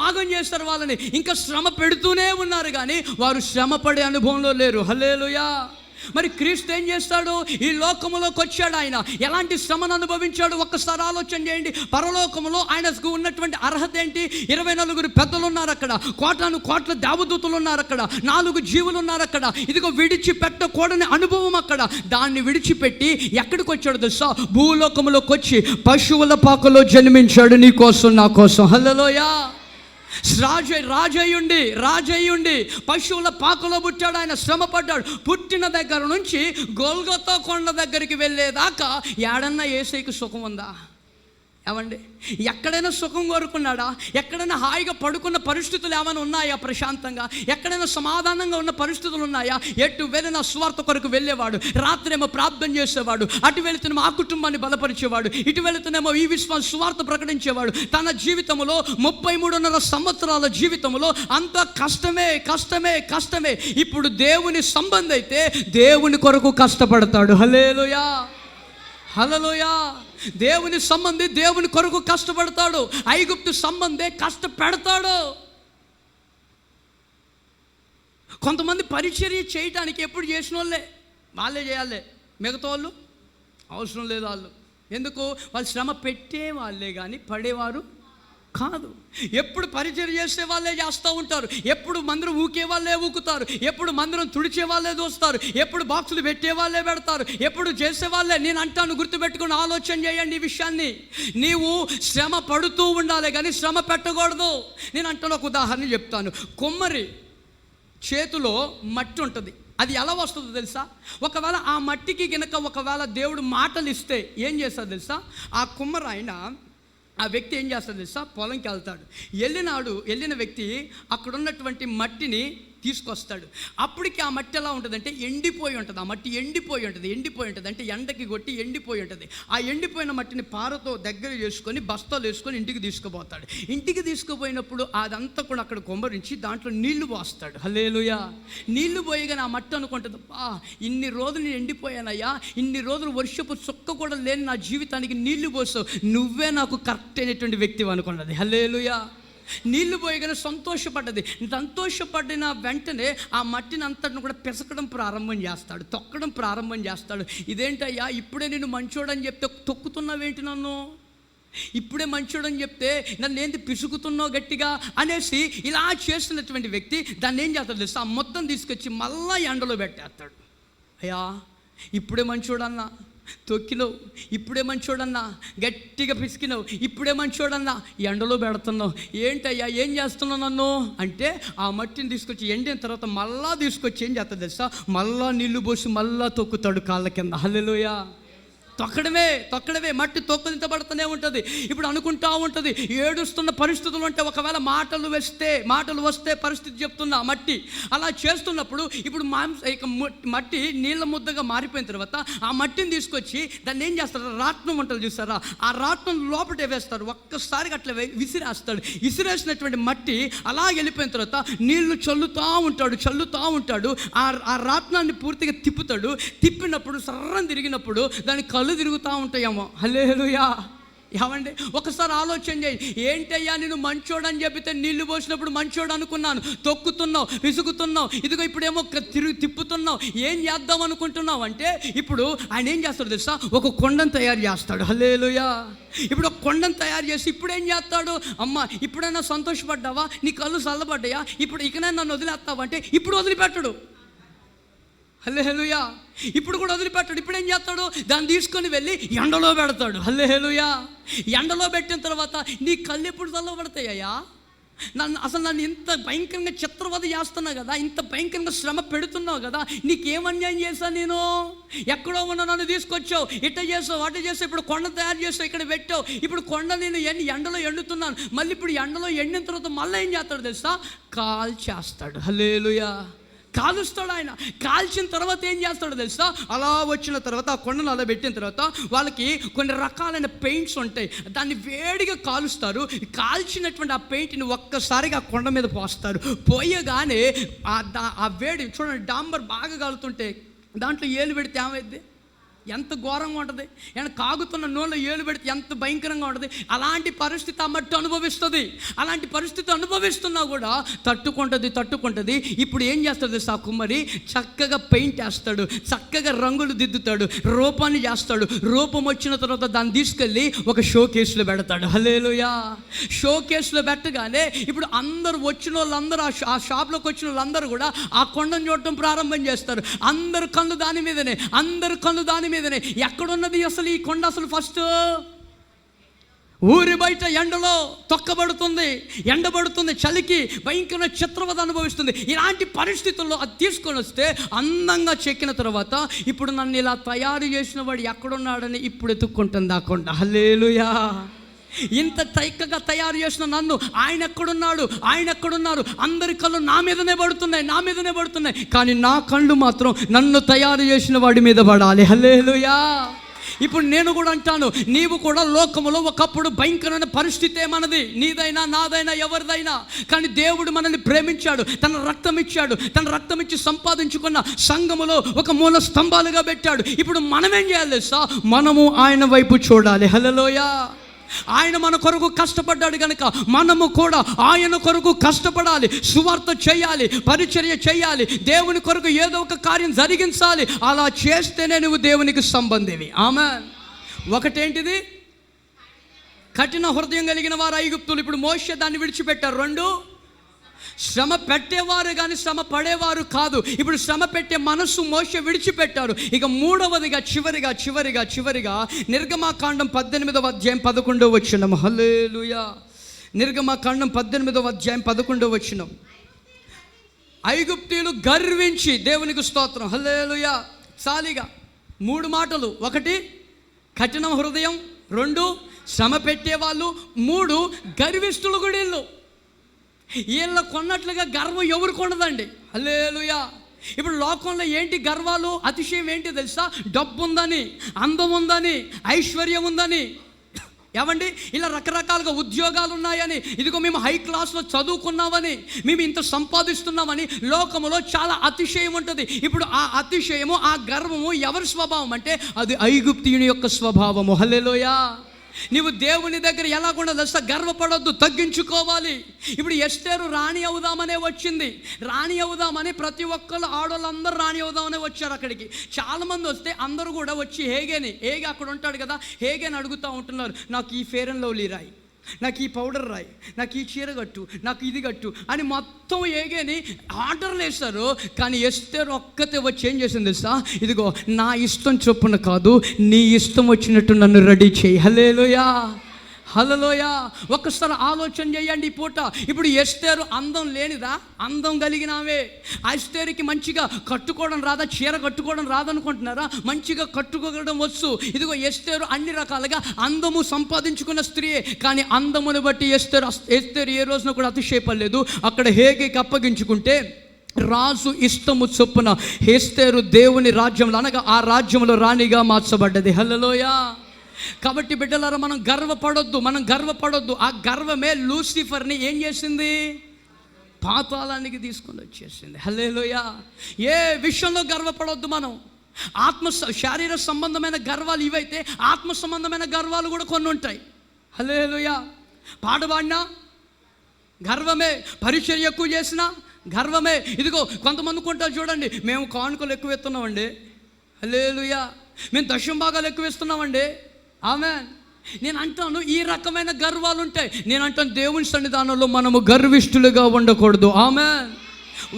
ఆగం చేస్తారు వాళ్ళని, ఇంకా శ్రమ పెడుతూనే ఉన్నారు కానీ వారు శ్రమ పడే అనుభవంలో లేరు. హల్లెలూయా. మరి క్రీస్తు ఏం చేస్తాడు? ఈ లోకములోకి వచ్చాడు. ఆయన ఎలాంటి శ్రమను అనుభవించాడు ఒక్కసారి ఆలోచన చేయండి. పరలోకములో ఆయనకు ఉన్నటువంటి అర్హత ఏంటి? 24 పెద్దలు ఉన్నారు అక్కడ, కోట్ల దేవదూతలు ఉన్నారు అక్కడ, 4 జీవులు ఉన్నారు అక్కడ. ఇదిగో విడిచిపెట్టకూడని అనుభవం అక్కడ. దాన్ని విడిచిపెట్టి ఎక్కడికి వచ్చాడు తెలుసా? భూలోకములోకి వచ్చి పశువుల పాకలో జన్మించాడు నీ కోసం, నా కోసం. హల్లెలూయా. రాజయ్యుండి పశువుల పాకలో పుట్టాడు. ఆయన శ్రమ పడ్డాడు. పుట్టిన దగ్గర నుంచి గొల్గొతా కొండ దగ్గరికి వెళ్ళేదాకా ఏడన్నా యేసయ్యకు సుఖం ఉందా? ఏమండి, ఎక్కడైనా సుఖం కోరుకున్నాడా? ఎక్కడైనా హాయిగా పడుకున్న పరిస్థితులు ఏమైనా ఉన్నాయా? ప్రశాంతంగా ఎక్కడైనా సమాధానంగా ఉన్న పరిస్థితులు ఉన్నాయా? ఎటు వెళ్ళిన స్వార్థ కొరకు వెళ్ళేవాడు, రాత్రేమో ప్రార్థన చేసేవాడు, అటు వెళుతునేమో ఆ కుటుంబాన్ని బలపరిచేవాడు, ఇటు వెళుతునేమో ఈ విశ్వాస స్వార్థ ప్రకటించేవాడు. తన జీవితంలో 33.5 సంవత్సరాల జీవితంలో అంతా కష్టమే. ఇప్పుడు దేవుని సంబంధి అయితే దేవుని కొరకు కష్టపడతాడు. హల్లెలూయా. దేవుని సంబంధి దేవుని కొరకు కష్టపడతాడు. ఐగుప్తు సంబంధే కష్టపెడతాడు. కొంతమంది పరిచర్య చేయడానికి ఎప్పుడు చేసిన వాళ్ళే చేయాలి, మిగతా వాళ్ళు అవసరం లేదు. వాళ్ళు ఎందుకు? వాళ్ళు శ్రమ పెట్టే వాళ్ళే కానీ పడేవారు కాదు. ఎప్పుడు పరిచయం చేసే వాళ్ళే చేస్తూ ఉంటారు. ఎప్పుడు మందిరం ఊకే వాళ్ళే ఊకుతారు. ఎప్పుడు మందిరం తుడిచే వాళ్ళే దోస్తారు. ఎప్పుడు బాక్సులు పెట్టే వాళ్ళే పెడతారు. ఎప్పుడు చేసే వాళ్ళే. నేను అంటాను, గుర్తుపెట్టుకుని ఆలోచన చేయండి ఈ విషయాన్ని. నీవు శ్రమ పడుతూ ఉండాలి కానీ శ్రమ పెట్టకూడదు. నేను అంటాను, ఒక ఉదాహరణ చెప్తాను. కొమ్మరి చేతిలో మట్టి ఉంటుంది. అది ఎలా వస్తుందో తెలుసా? ఒకవేళ ఆ మట్టికి గనక ఒకవేళ దేవుడు మాటలు ఇస్తే ఏం చేస్తాడు తెలుసా? ఆ కుమ్మరాయన ఆ వ్యక్తి ఏం చేస్తాడు తెలుసా? పొలంకి వెళ్తాడు. వెళ్ళిన వ్యక్తి అక్కడ ఉన్నటువంటి మట్టిని తీసుకొస్తాడు. అప్పటికి ఆ మట్టి ఎలా ఉంటుందంటే ఎండిపోయి ఉంటుంది. ఆ మట్టి ఎండిపోయి ఉంటుంది అంటే ఎండకి కొట్టి ఎండిపోయి ఉంటుంది. ఆ ఎండిపోయిన మట్టిని పారతో దగ్గర చేసుకొని బస్తాలు వేసుకొని ఇంటికి తీసుకుపోతాడు. ఇంటికి తీసుకుపోయినప్పుడు అదంతా కూడా అక్కడ కొమ్మరించి దాంట్లో నీళ్లు పోస్తాడు. హల్లెలూయా. నీళ్లు పోయగానే ఆ మట్టి అనుకుంటుంది, ఇన్ని రోజులు నేను ఎండిపోయానయ్యా, ఇన్ని రోజులు వర్షపు చుక్క కూడా లేని నా జీవితానికి నీళ్లు పోసావు, నువ్వే నాకు కరెక్ట్ అయినటువంటి వ్యక్తి అనుకున్నది. హల్లెలూయా. నీళ్లు పోయగానే సంతోషపడిన వెంటనే ఆ మట్టిని అంతటిని కూడా పిసకడం ప్రారంభం చేస్తాడు, తొక్కడం ప్రారంభం చేస్తాడు. ఇదేంటయ్యా, ఇప్పుడే నేను మంచోడని చెప్తే తొక్కుతున్నావేంటి నన్ను? ఇప్పుడే మంచోడని చెప్తే నన్ను ఏంటి పిసుకుతున్నావు గట్టిగా అనేసి ఇలా చేస్తున్నటువంటి వ్యక్తి దాన్ని ఏం చేస్తాడు తెలుసా? ఆ మొత్తం తీసుకొచ్చి మళ్ళా ఎండలో పెట్టేస్తాడు. అయ్యా, ఇప్పుడే మంచోడన్నా తొక్కినవు, ఇప్పుడే మంచోడన్నా గట్టిగా పిసికినవు, ఇప్పుడే మంచోడన్నా ఎండలో పెడుతున్నావు, ఏంటయ్యా ఏం చేస్తున్నావు నన్ను అంటే, ఆ మట్టిని తీసుకొచ్చి ఎండిన తర్వాత మళ్ళా తీసుకొచ్చి ఏం చేస్తాడు తెలుసా? మళ్ళా నీళ్లు పోసి మళ్ళా తొక్కుతాడు కాళ్ళ కింద. హల్లెలూయా. తొక్కడమే మట్టి తొక్కించబడుతూనే ఉంటుంది. ఇప్పుడు అనుకుంటా ఉంటుంది, ఏడుస్తున్న పరిస్థితులు అంటే ఒకవేళ మాటలు వస్తే పరిస్థితి చెప్తున్నా మట్టి అలా చేస్తున్నప్పుడు ఇప్పుడు మట్టి నీళ్ళ ముద్దగా మారిపోయిన తర్వాత ఆ మట్టిని తీసుకొచ్చి దాన్ని ఏం చేస్తారు? రాట్నం ఉంటుంది చూస్తారా? ఆ రాట్నం లోపటే వేస్తారు. ఒక్కసారిగా అట్లా విసిరేస్తాడు. విసిరేసినటువంటి మట్టి అలా వెళ్ళిపోయిన తర్వాత నీళ్లు చల్లుతూ ఉంటాడు. ఆ రాట్నాన్ని పూర్తిగా తిప్పినప్పుడు సర్రం తిరిగినప్పుడు దాని కళ్ళు తిరుగుతూ ఉంటాయేమో. హల్లెలూయా. ఏమండి, ఒకసారి ఆలోచన చేయి. ఏంటయ్యా నేను మంచోడని చెప్పితే నీళ్లు పోసినప్పుడు మంచోడు అనుకున్నాను, తొక్కుతున్నావు, విసుగుతున్నావు, ఇదిగో ఇప్పుడేమో తిప్పుతున్నావు, ఏం చేద్దాం అనుకుంటున్నావు అంటే, ఇప్పుడు ఆయన ఏం చేస్తాడు తెలుసా? ఒక కొండను తయారు చేస్తాడు. హల్లెలూయా. ఇప్పుడు ఒక కొండను తయారు చేసి ఇప్పుడు ఏం చేస్తాడు? అమ్మ, ఇప్పుడైనా సంతోషపడ్డావా? నీ కళ్ళు చల్లబడ్డాయా? ఇకనైనా నన్ను వదిలేస్తావా అంటే ఇప్పుడు వదిలిపెట్టడు. హల్లెలూయా. ఇప్పుడు కూడా వదిలిపెట్టాడు. ఇప్పుడు ఏం చేస్తాడు? దాన్ని తీసుకొని వెళ్ళి ఎండలో పెడతాడు. హల్లెలూయా. ఎండలో పెట్టిన తర్వాత నీ కళ్ళు ఎప్పుడు చల్లబడతాయ్యా? నన్ను ఇంత భయంకరంగా చిత్రవద చేస్తున్నావు కదా, ఇంత భయంకరంగా శ్రమ పెడుతున్నావు కదా, నీకేం అన్యాయం చేశాను నేను? ఎక్కడో ఉన్న నన్ను తీసుకొచ్చావు, ఇట్ట చేసావు, అట్ట చేసావు, ఇప్పుడు కొండ తయారు చేసావు, ఇక్కడ పెట్టావు, ఇప్పుడు కొండ నేను ఎండలో ఎండుతున్నాను, మళ్ళీ ఇప్పుడు ఎండలో ఎండిన తర్వాత మళ్ళీ ఏం చేస్తాడు తెలుసా? కాల్చేస్తాడు. హల్లెలూయా. కాలుస్తాడు ఆయన. కాల్చిన తర్వాత ఏం చేస్తాడో తెలుసా? అలా వచ్చిన తర్వాత ఆ కొండను అలా పెట్టిన తర్వాత వాళ్ళకి కొన్ని రకాలైన పెయింట్స్ ఉంటాయి, దాన్ని వేడిగా కాలుస్తారు. కాల్చినటువంటి ఆ పెయింట్ని ఒక్కసారిగా ఆ కొండ మీద పోస్తారు. పోయగానే ఆ వేడి చూడండి, డాంబర్ బాగా కాలుతుంటే దాంట్లో ఏలు పెడితే ఏమైంది? ఎంత ఘోరంగా ఉంటుంది. అండ్ కాగుతున్న నూనెలో ఏలు పెడితే ఎంత భయంకరంగా ఉంటుంది. అలాంటి పరిస్థితి ఆ మట్టి అనుభవిస్తుంది. అలాంటి పరిస్థితి అనుభవిస్తున్నా కూడా తట్టుకుంటుంది. ఇప్పుడు ఏం చేస్తుంది ఆ కుమ్మరి? చక్కగా పెయింట్ వేస్తాడు, చక్కగా రంగులు దిద్దుతాడు, రూపాన్ని చేస్తాడు. రూపం వచ్చిన తర్వాత దాన్ని తీసుకెళ్ళి ఒక షో కేసులో పెడతాడు. హల్లెలూయా. షో కేసులో పెట్టగానే ఇప్పుడు అందరూ వచ్చిన వాళ్ళందరూ ఆ షాప్లోకి వచ్చిన వాళ్ళందరూ కూడా ఆ కొండను చూడటం ప్రారంభం చేస్తారు. అందరు కళ్ళు దాని మీదనే. ఎక్కడున్నది అసలు ఈ కొండ? అసలు ఫస్ట్ ఊరి బయట ఎండలో తొక్కబడుతుంది, ఎండబడుతుంది, చలికి భయంకరమైన చిత్రవద అనుభవిస్తుంది. ఇలాంటి పరిస్థితుల్లో అది తీసుకొని వస్తే అందంగా చెక్కిన తర్వాత ఇప్పుడు నన్ను ఇలా తయారు చేసిన వాడు ఎక్కడున్నాడని ఇప్పుడు ఎత్తుక్కుంటుంది ఆ కొండ. హల్లెలూయా. ఇంత చక్కగా తయారు చేసిన నన్ను ఆయన ఎక్కడున్నారు? అందరి కళ్ళు నా మీదనే పడుతున్నాయి. కానీ నా కళ్ళు మాత్రం నన్ను తయారు చేసిన వాడి మీద పడాలి. హల్లెలూయా. ఇప్పుడు నేను కూడా అంటాను, నీవు కూడా లోకములో ఒకప్పుడు భయంకరమైన పరిస్థితే మనది, నీదైనా నాదైనా ఎవరిదైనా. కానీ దేవుడు మనల్ని ప్రేమించాడు, తన రక్తం ఇచ్చి సంపాదించుకున్న సంఘములో ఒక మూల స్తంభాలుగా పెట్టాడు. ఇప్పుడు మనం ఏం చేయాలి తెలుసా? మనము ఆయన వైపు చూడాలి. హల్లెలూయా. ఆయన మన కొరకు కష్టపడ్డాడు కనుక మనము కూడా ఆయన కొరకు కష్టపడాలి, సువార్త చేయాలి, పరిచర్య చేయాలి, దేవుని కొరకు ఏదో ఒక కార్యం జరిగించాలి. అలా చేస్తేనే నువ్వు దేవునికి సంబంధివి. ఆమేన్. ఒకటేంటిది? కఠిన హృదయం కలిగిన వారు ఐగుప్తులు. ఇప్పుడు మోషే దాన్ని విడిచిపెట్టారు. 2, శ్రమ పెట్టేవారు కానీ శ్రమ పడేవారు కాదు. ఇప్పుడు శ్రమ పెట్టే మనస్సు మోషే విడిచిపెట్టారు. ఇక మూడవదిగా చివరిగా నిర్గమకాండం 18వ అధ్యాయం 11వ వచనం. హల్లెలూయా. నిర్గమకాండం 18వ అధ్యాయం 11వ వచనం. ఐగుప్తీయులు గర్వించి, దేవునికి స్తోత్రం, హల్లెలూయా, చాలిగా 3 మాటలు. 1 కఠిన హృదయం, 2 శ్రమ పెట్టేవాళ్ళు, 3 గర్విష్ఠులు కూడా వీళ్ళ కొన్నట్లుగా గర్వం ఎవరికి ఉండదండి. హల్లెలూయా. ఇప్పుడు లోకంలో ఏంటి గర్వాలు, అతిశయం ఏంటి తెలుసా? డబ్బు ఉందని, అందం ఉందని, ఐశ్వర్యం ఉందని, ఏమండి ఇలా రకరకాలుగా ఉద్యోగాలు ఉన్నాయని, ఇదిగో మేము హై క్లాస్లో చదువుకున్నామని, మేము ఇంత సంపాదిస్తున్నామని లోకములో చాలా అతిశయం ఉంటుంది. ఇప్పుడు ఆ అతిశయము, ఆ గర్వము ఎవరి స్వభావం అంటే అది ఐగుప్తీయుని యొక్క స్వభావము. హల్లెలూయా. నీవు దేవుని దగ్గర ఎలాగుండా తెలుసా? గర్వపడొద్దు, తగ్గించుకోవాలి. ఇప్పుడు ఎస్తేరు రాణి అవుదామనే వచ్చింది. రాణి అవుదామని ప్రతి ఒక్కళ్ళు, ఆడవాళ్ళందరూ రాణి అవుదామనే వచ్చారు అక్కడికి. చాలామంది వస్తే అందరూ కూడా వచ్చి హేగే అక్కడ ఉంటాడు కదా, హేగేని అడుగుతూ ఉంటున్నారు, నాకు ఈ ఫెయిర్ అండ్ లవ్లీ రాయి, నాకు ఈ పౌడర్ రాయి, నాకు ఈ చీర కట్టు, నాకు ఇది కట్టు అని మొత్తం ఏగేని ఆర్డర్లు వేస్తారు. కానీ ఎస్తేరు ఒక్కతే వచ్చి ఏం చేసింది తెలుసా? ఇదిగో నా ఇష్టం చొప్పున కాదు, నీ ఇష్టం వచ్చినట్టు నన్ను రెడీ చేయి. హల్లెలూయా. హల్లెలూయా. ఒక్కసారి ఆలోచన చేయండి ఈ పూట. ఇప్పుడు ఎస్తేరు అందం లేనిదా? అందం కలిగినావే. ఆ ఎస్తేరుకి మంచిగా కట్టుకోవడం రాదా? చీర కట్టుకోవడం రాదనుకుంటున్నారా? మంచిగా కట్టుకోవడం వచ్చు. ఇదిగో ఎస్తేరు అన్ని రకాలుగా అందము సంపాదించుకున్న స్త్రీయే. కానీ అందమును బట్టి ఎస్తేరు ఏ రోజున కూడా అతిశయపడలేదు. అక్కడ హేగేకి అప్పగించుకుంటే రాజు ఇష్టము చొప్పున ఎస్తేరు దేవుని రాజ్యంలో, అనగా ఆ రాజ్యంలో రాణిగా మార్చబడ్డది. హల్లెలూయా. కాబట్టి బిడ్డలారా, మనం గర్వపడొద్దు. ఆ గర్వమే లూసిఫర్ని ఏం చేసింది? పాతాళానికి తీసుకొని వచ్చేసింది. హల్లెలూయా. ఏ విషయంలో గర్వపడొద్దు మనం. శారీర సంబంధమైన గర్వాలు ఇవైతే ఆత్మ సంబంధమైన గర్వాలు కూడా కొన్ని ఉంటాయి. హల్లెలూయా. పాట పాడినా గర్వమే, పరిచర్య ఎక్కువ చేసినా గర్వమే. ఇదిగో కొంతమంది కొంటారు చూడండి, మేము కానుకలు ఎక్కువ ఇస్తున్నామండి. హల్లెలూయా. మేము దశమ భాగాలు ఎక్కువ ఇస్తున్నామండి. ఆమేన్. నేను అంటాను ఈ రకమైన గర్వాలు ఉంటాయి. నేను అంటాను దేవుని సన్నిధానంలో మనము గర్విష్ఠులుగా ఉండకూడదు. ఆమేన్.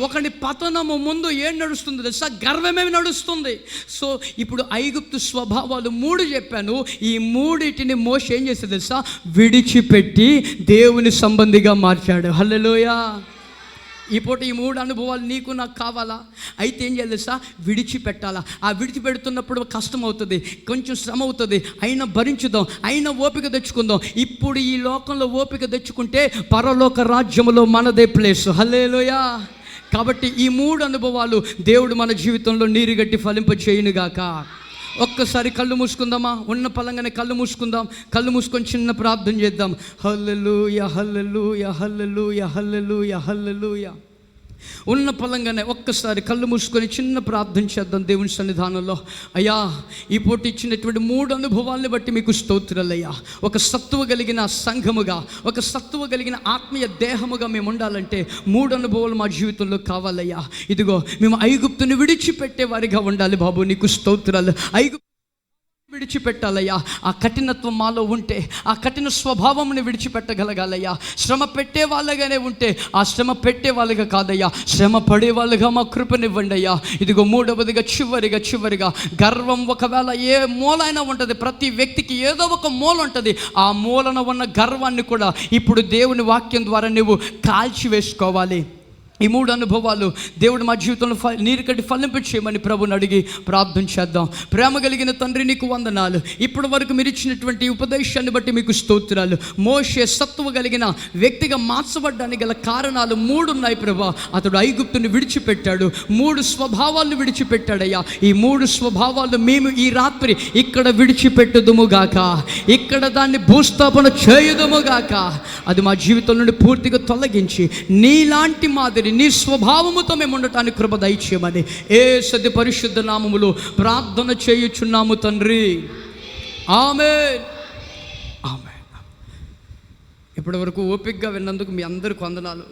ఒకటి పతనము ముందు ఏం నడుస్తుంది తెలుసా? గర్వమేమి నడుస్తుంది. సో ఇప్పుడు ఐగుప్తు స్వభావాలు 3 చెప్పాను. ఈ 3టిని మోషే ఏం చేస్తే తెలుసా? విడిచిపెట్టి దేవుని సంబంధిగా మార్చాడు. హల్లెలూయా. ఈ పూట ఈ 3 అనుభవాలు నీకు నాకు కావాలా? అయితే ఏం చేయాలి తెలుసా? విడిచిపెట్టాలా. ఆ విడిచిపెడుతున్నప్పుడు కష్టం అవుతుంది, కొంచెం శ్రమ అవుతుంది, అయినా భరించుదాం, అయినా ఓపిక తెచ్చుకుందాం. ఇప్పుడు ఈ లోకంలో ఓపిక తెచ్చుకుంటే పరలోక రాజ్యంలో మనదే ప్లేస్. హల్లెలూయా. కాబట్టి ఈ 3 అనుభవాలు దేవుడు మన జీవితంలో నీరుగట్టి ఫలింప చేయునుగాక. ఒక్కసారి కళ్ళు మూసుకుందామా? ఉన్న పలంగానే కళ్ళు మూసుకుందాం. కళ్ళు మూసుకొని చిన్న ప్రార్థన చేద్దాం. హల్లెలూయా, హల్లెలూయా, హల్లెలూయా, హల్లెలూయా, హల్లెలూయా. ఉన్న పొలంగానే ఒక్కసారి కళ్ళు మూసుకొని చిన్న ప్రార్థన చేద్దాం దేవుని సన్నిధానంలో. అయ్యా, ఈ పూట ఇచ్చినటువంటి 3 అనుభవాలను బట్టి మీకు స్తోత్రాలయ్యా. ఒక సత్తువ కలిగిన సంఘముగా, ఒక సత్తువ కలిగిన ఆత్మీయ దేహముగా మేము ఉండాలంటే 3 అనుభవాలు మా జీవితంలో కావాలయ్యా. ఇదిగో మేము ఐగుప్తుని విడిచిపెట్టే వారిగా ఉండాలి బాబు. నీకు స్తోత్రాలు. విడిచిపెట్టాలయ్యా. ఆ కఠినత్వం మాలో ఉంటే ఆ కఠిన స్వభావంని విడిచిపెట్టగలగాలయ్యా. శ్రమ పెట్టే వాళ్ళగానే ఉంటే ఆ శ్రమ పెట్టే వాళ్ళగా కాదయ్యా, శ్రమ పడే వాళ్ళగా మా కృపనివ్వండి అయ్యా. ఇదిగో 3వదిగా చివరిగా గర్వం ఒకవేళ ఏ మూలైనా ఉంటుంది. ప్రతి వ్యక్తికి ఏదో ఒక మూల ఉంటుంది. ఆ మూలన ఉన్న గర్వాన్ని కూడా ఇప్పుడు దేవుని వాక్యం ద్వారా నువ్వు కాల్చివేసుకోవాలి. ఈ 3 అనుభవాలు దేవుడు మా జీవితంలో నీరుకట్టి ఫలింపచేయమని ప్రభుని అడిగి ప్రార్థన చేద్దాం. ప్రేమ కలిగిన తండ్రి, నీకు వందనాలు. ఇప్పటి వరకు మీరు ఇచ్చినటువంటి ఉపదేశాన్ని బట్టి మీకు స్తోత్రాలు. మోషే సత్తువ కలిగిన వ్యక్తిగా మార్చబడ్డానికి గల కారణాలు 3 ఉన్నాయి ప్రభా. అతడు ఐగుప్తుని విడిచిపెట్టాడు, 3 స్వభావాలను విడిచిపెట్టాడయ్యా. ఈ 3 స్వభావాలు మేము ఈ రాత్రి ఇక్కడ విడిచిపెట్టుదుముగాక, ఇక్కడ దాన్ని భూస్థాపన చేయుదుముగాక. అది మా జీవితం నుండి పూర్తిగా తొలగించి నీలాంటి మాదిరి నీ స్వభావముతో మేము ఉండటానికి కృప దయచేయమని యేసు పరిశుద్ధ నామములో ప్రార్థన చేయుచున్నాము తండ్రి. ఆమేన్, ఆమేన్. ఇప్పటి వరకు ఓపికగా విన్నందుకు మీ అందరికీ వందనాలు.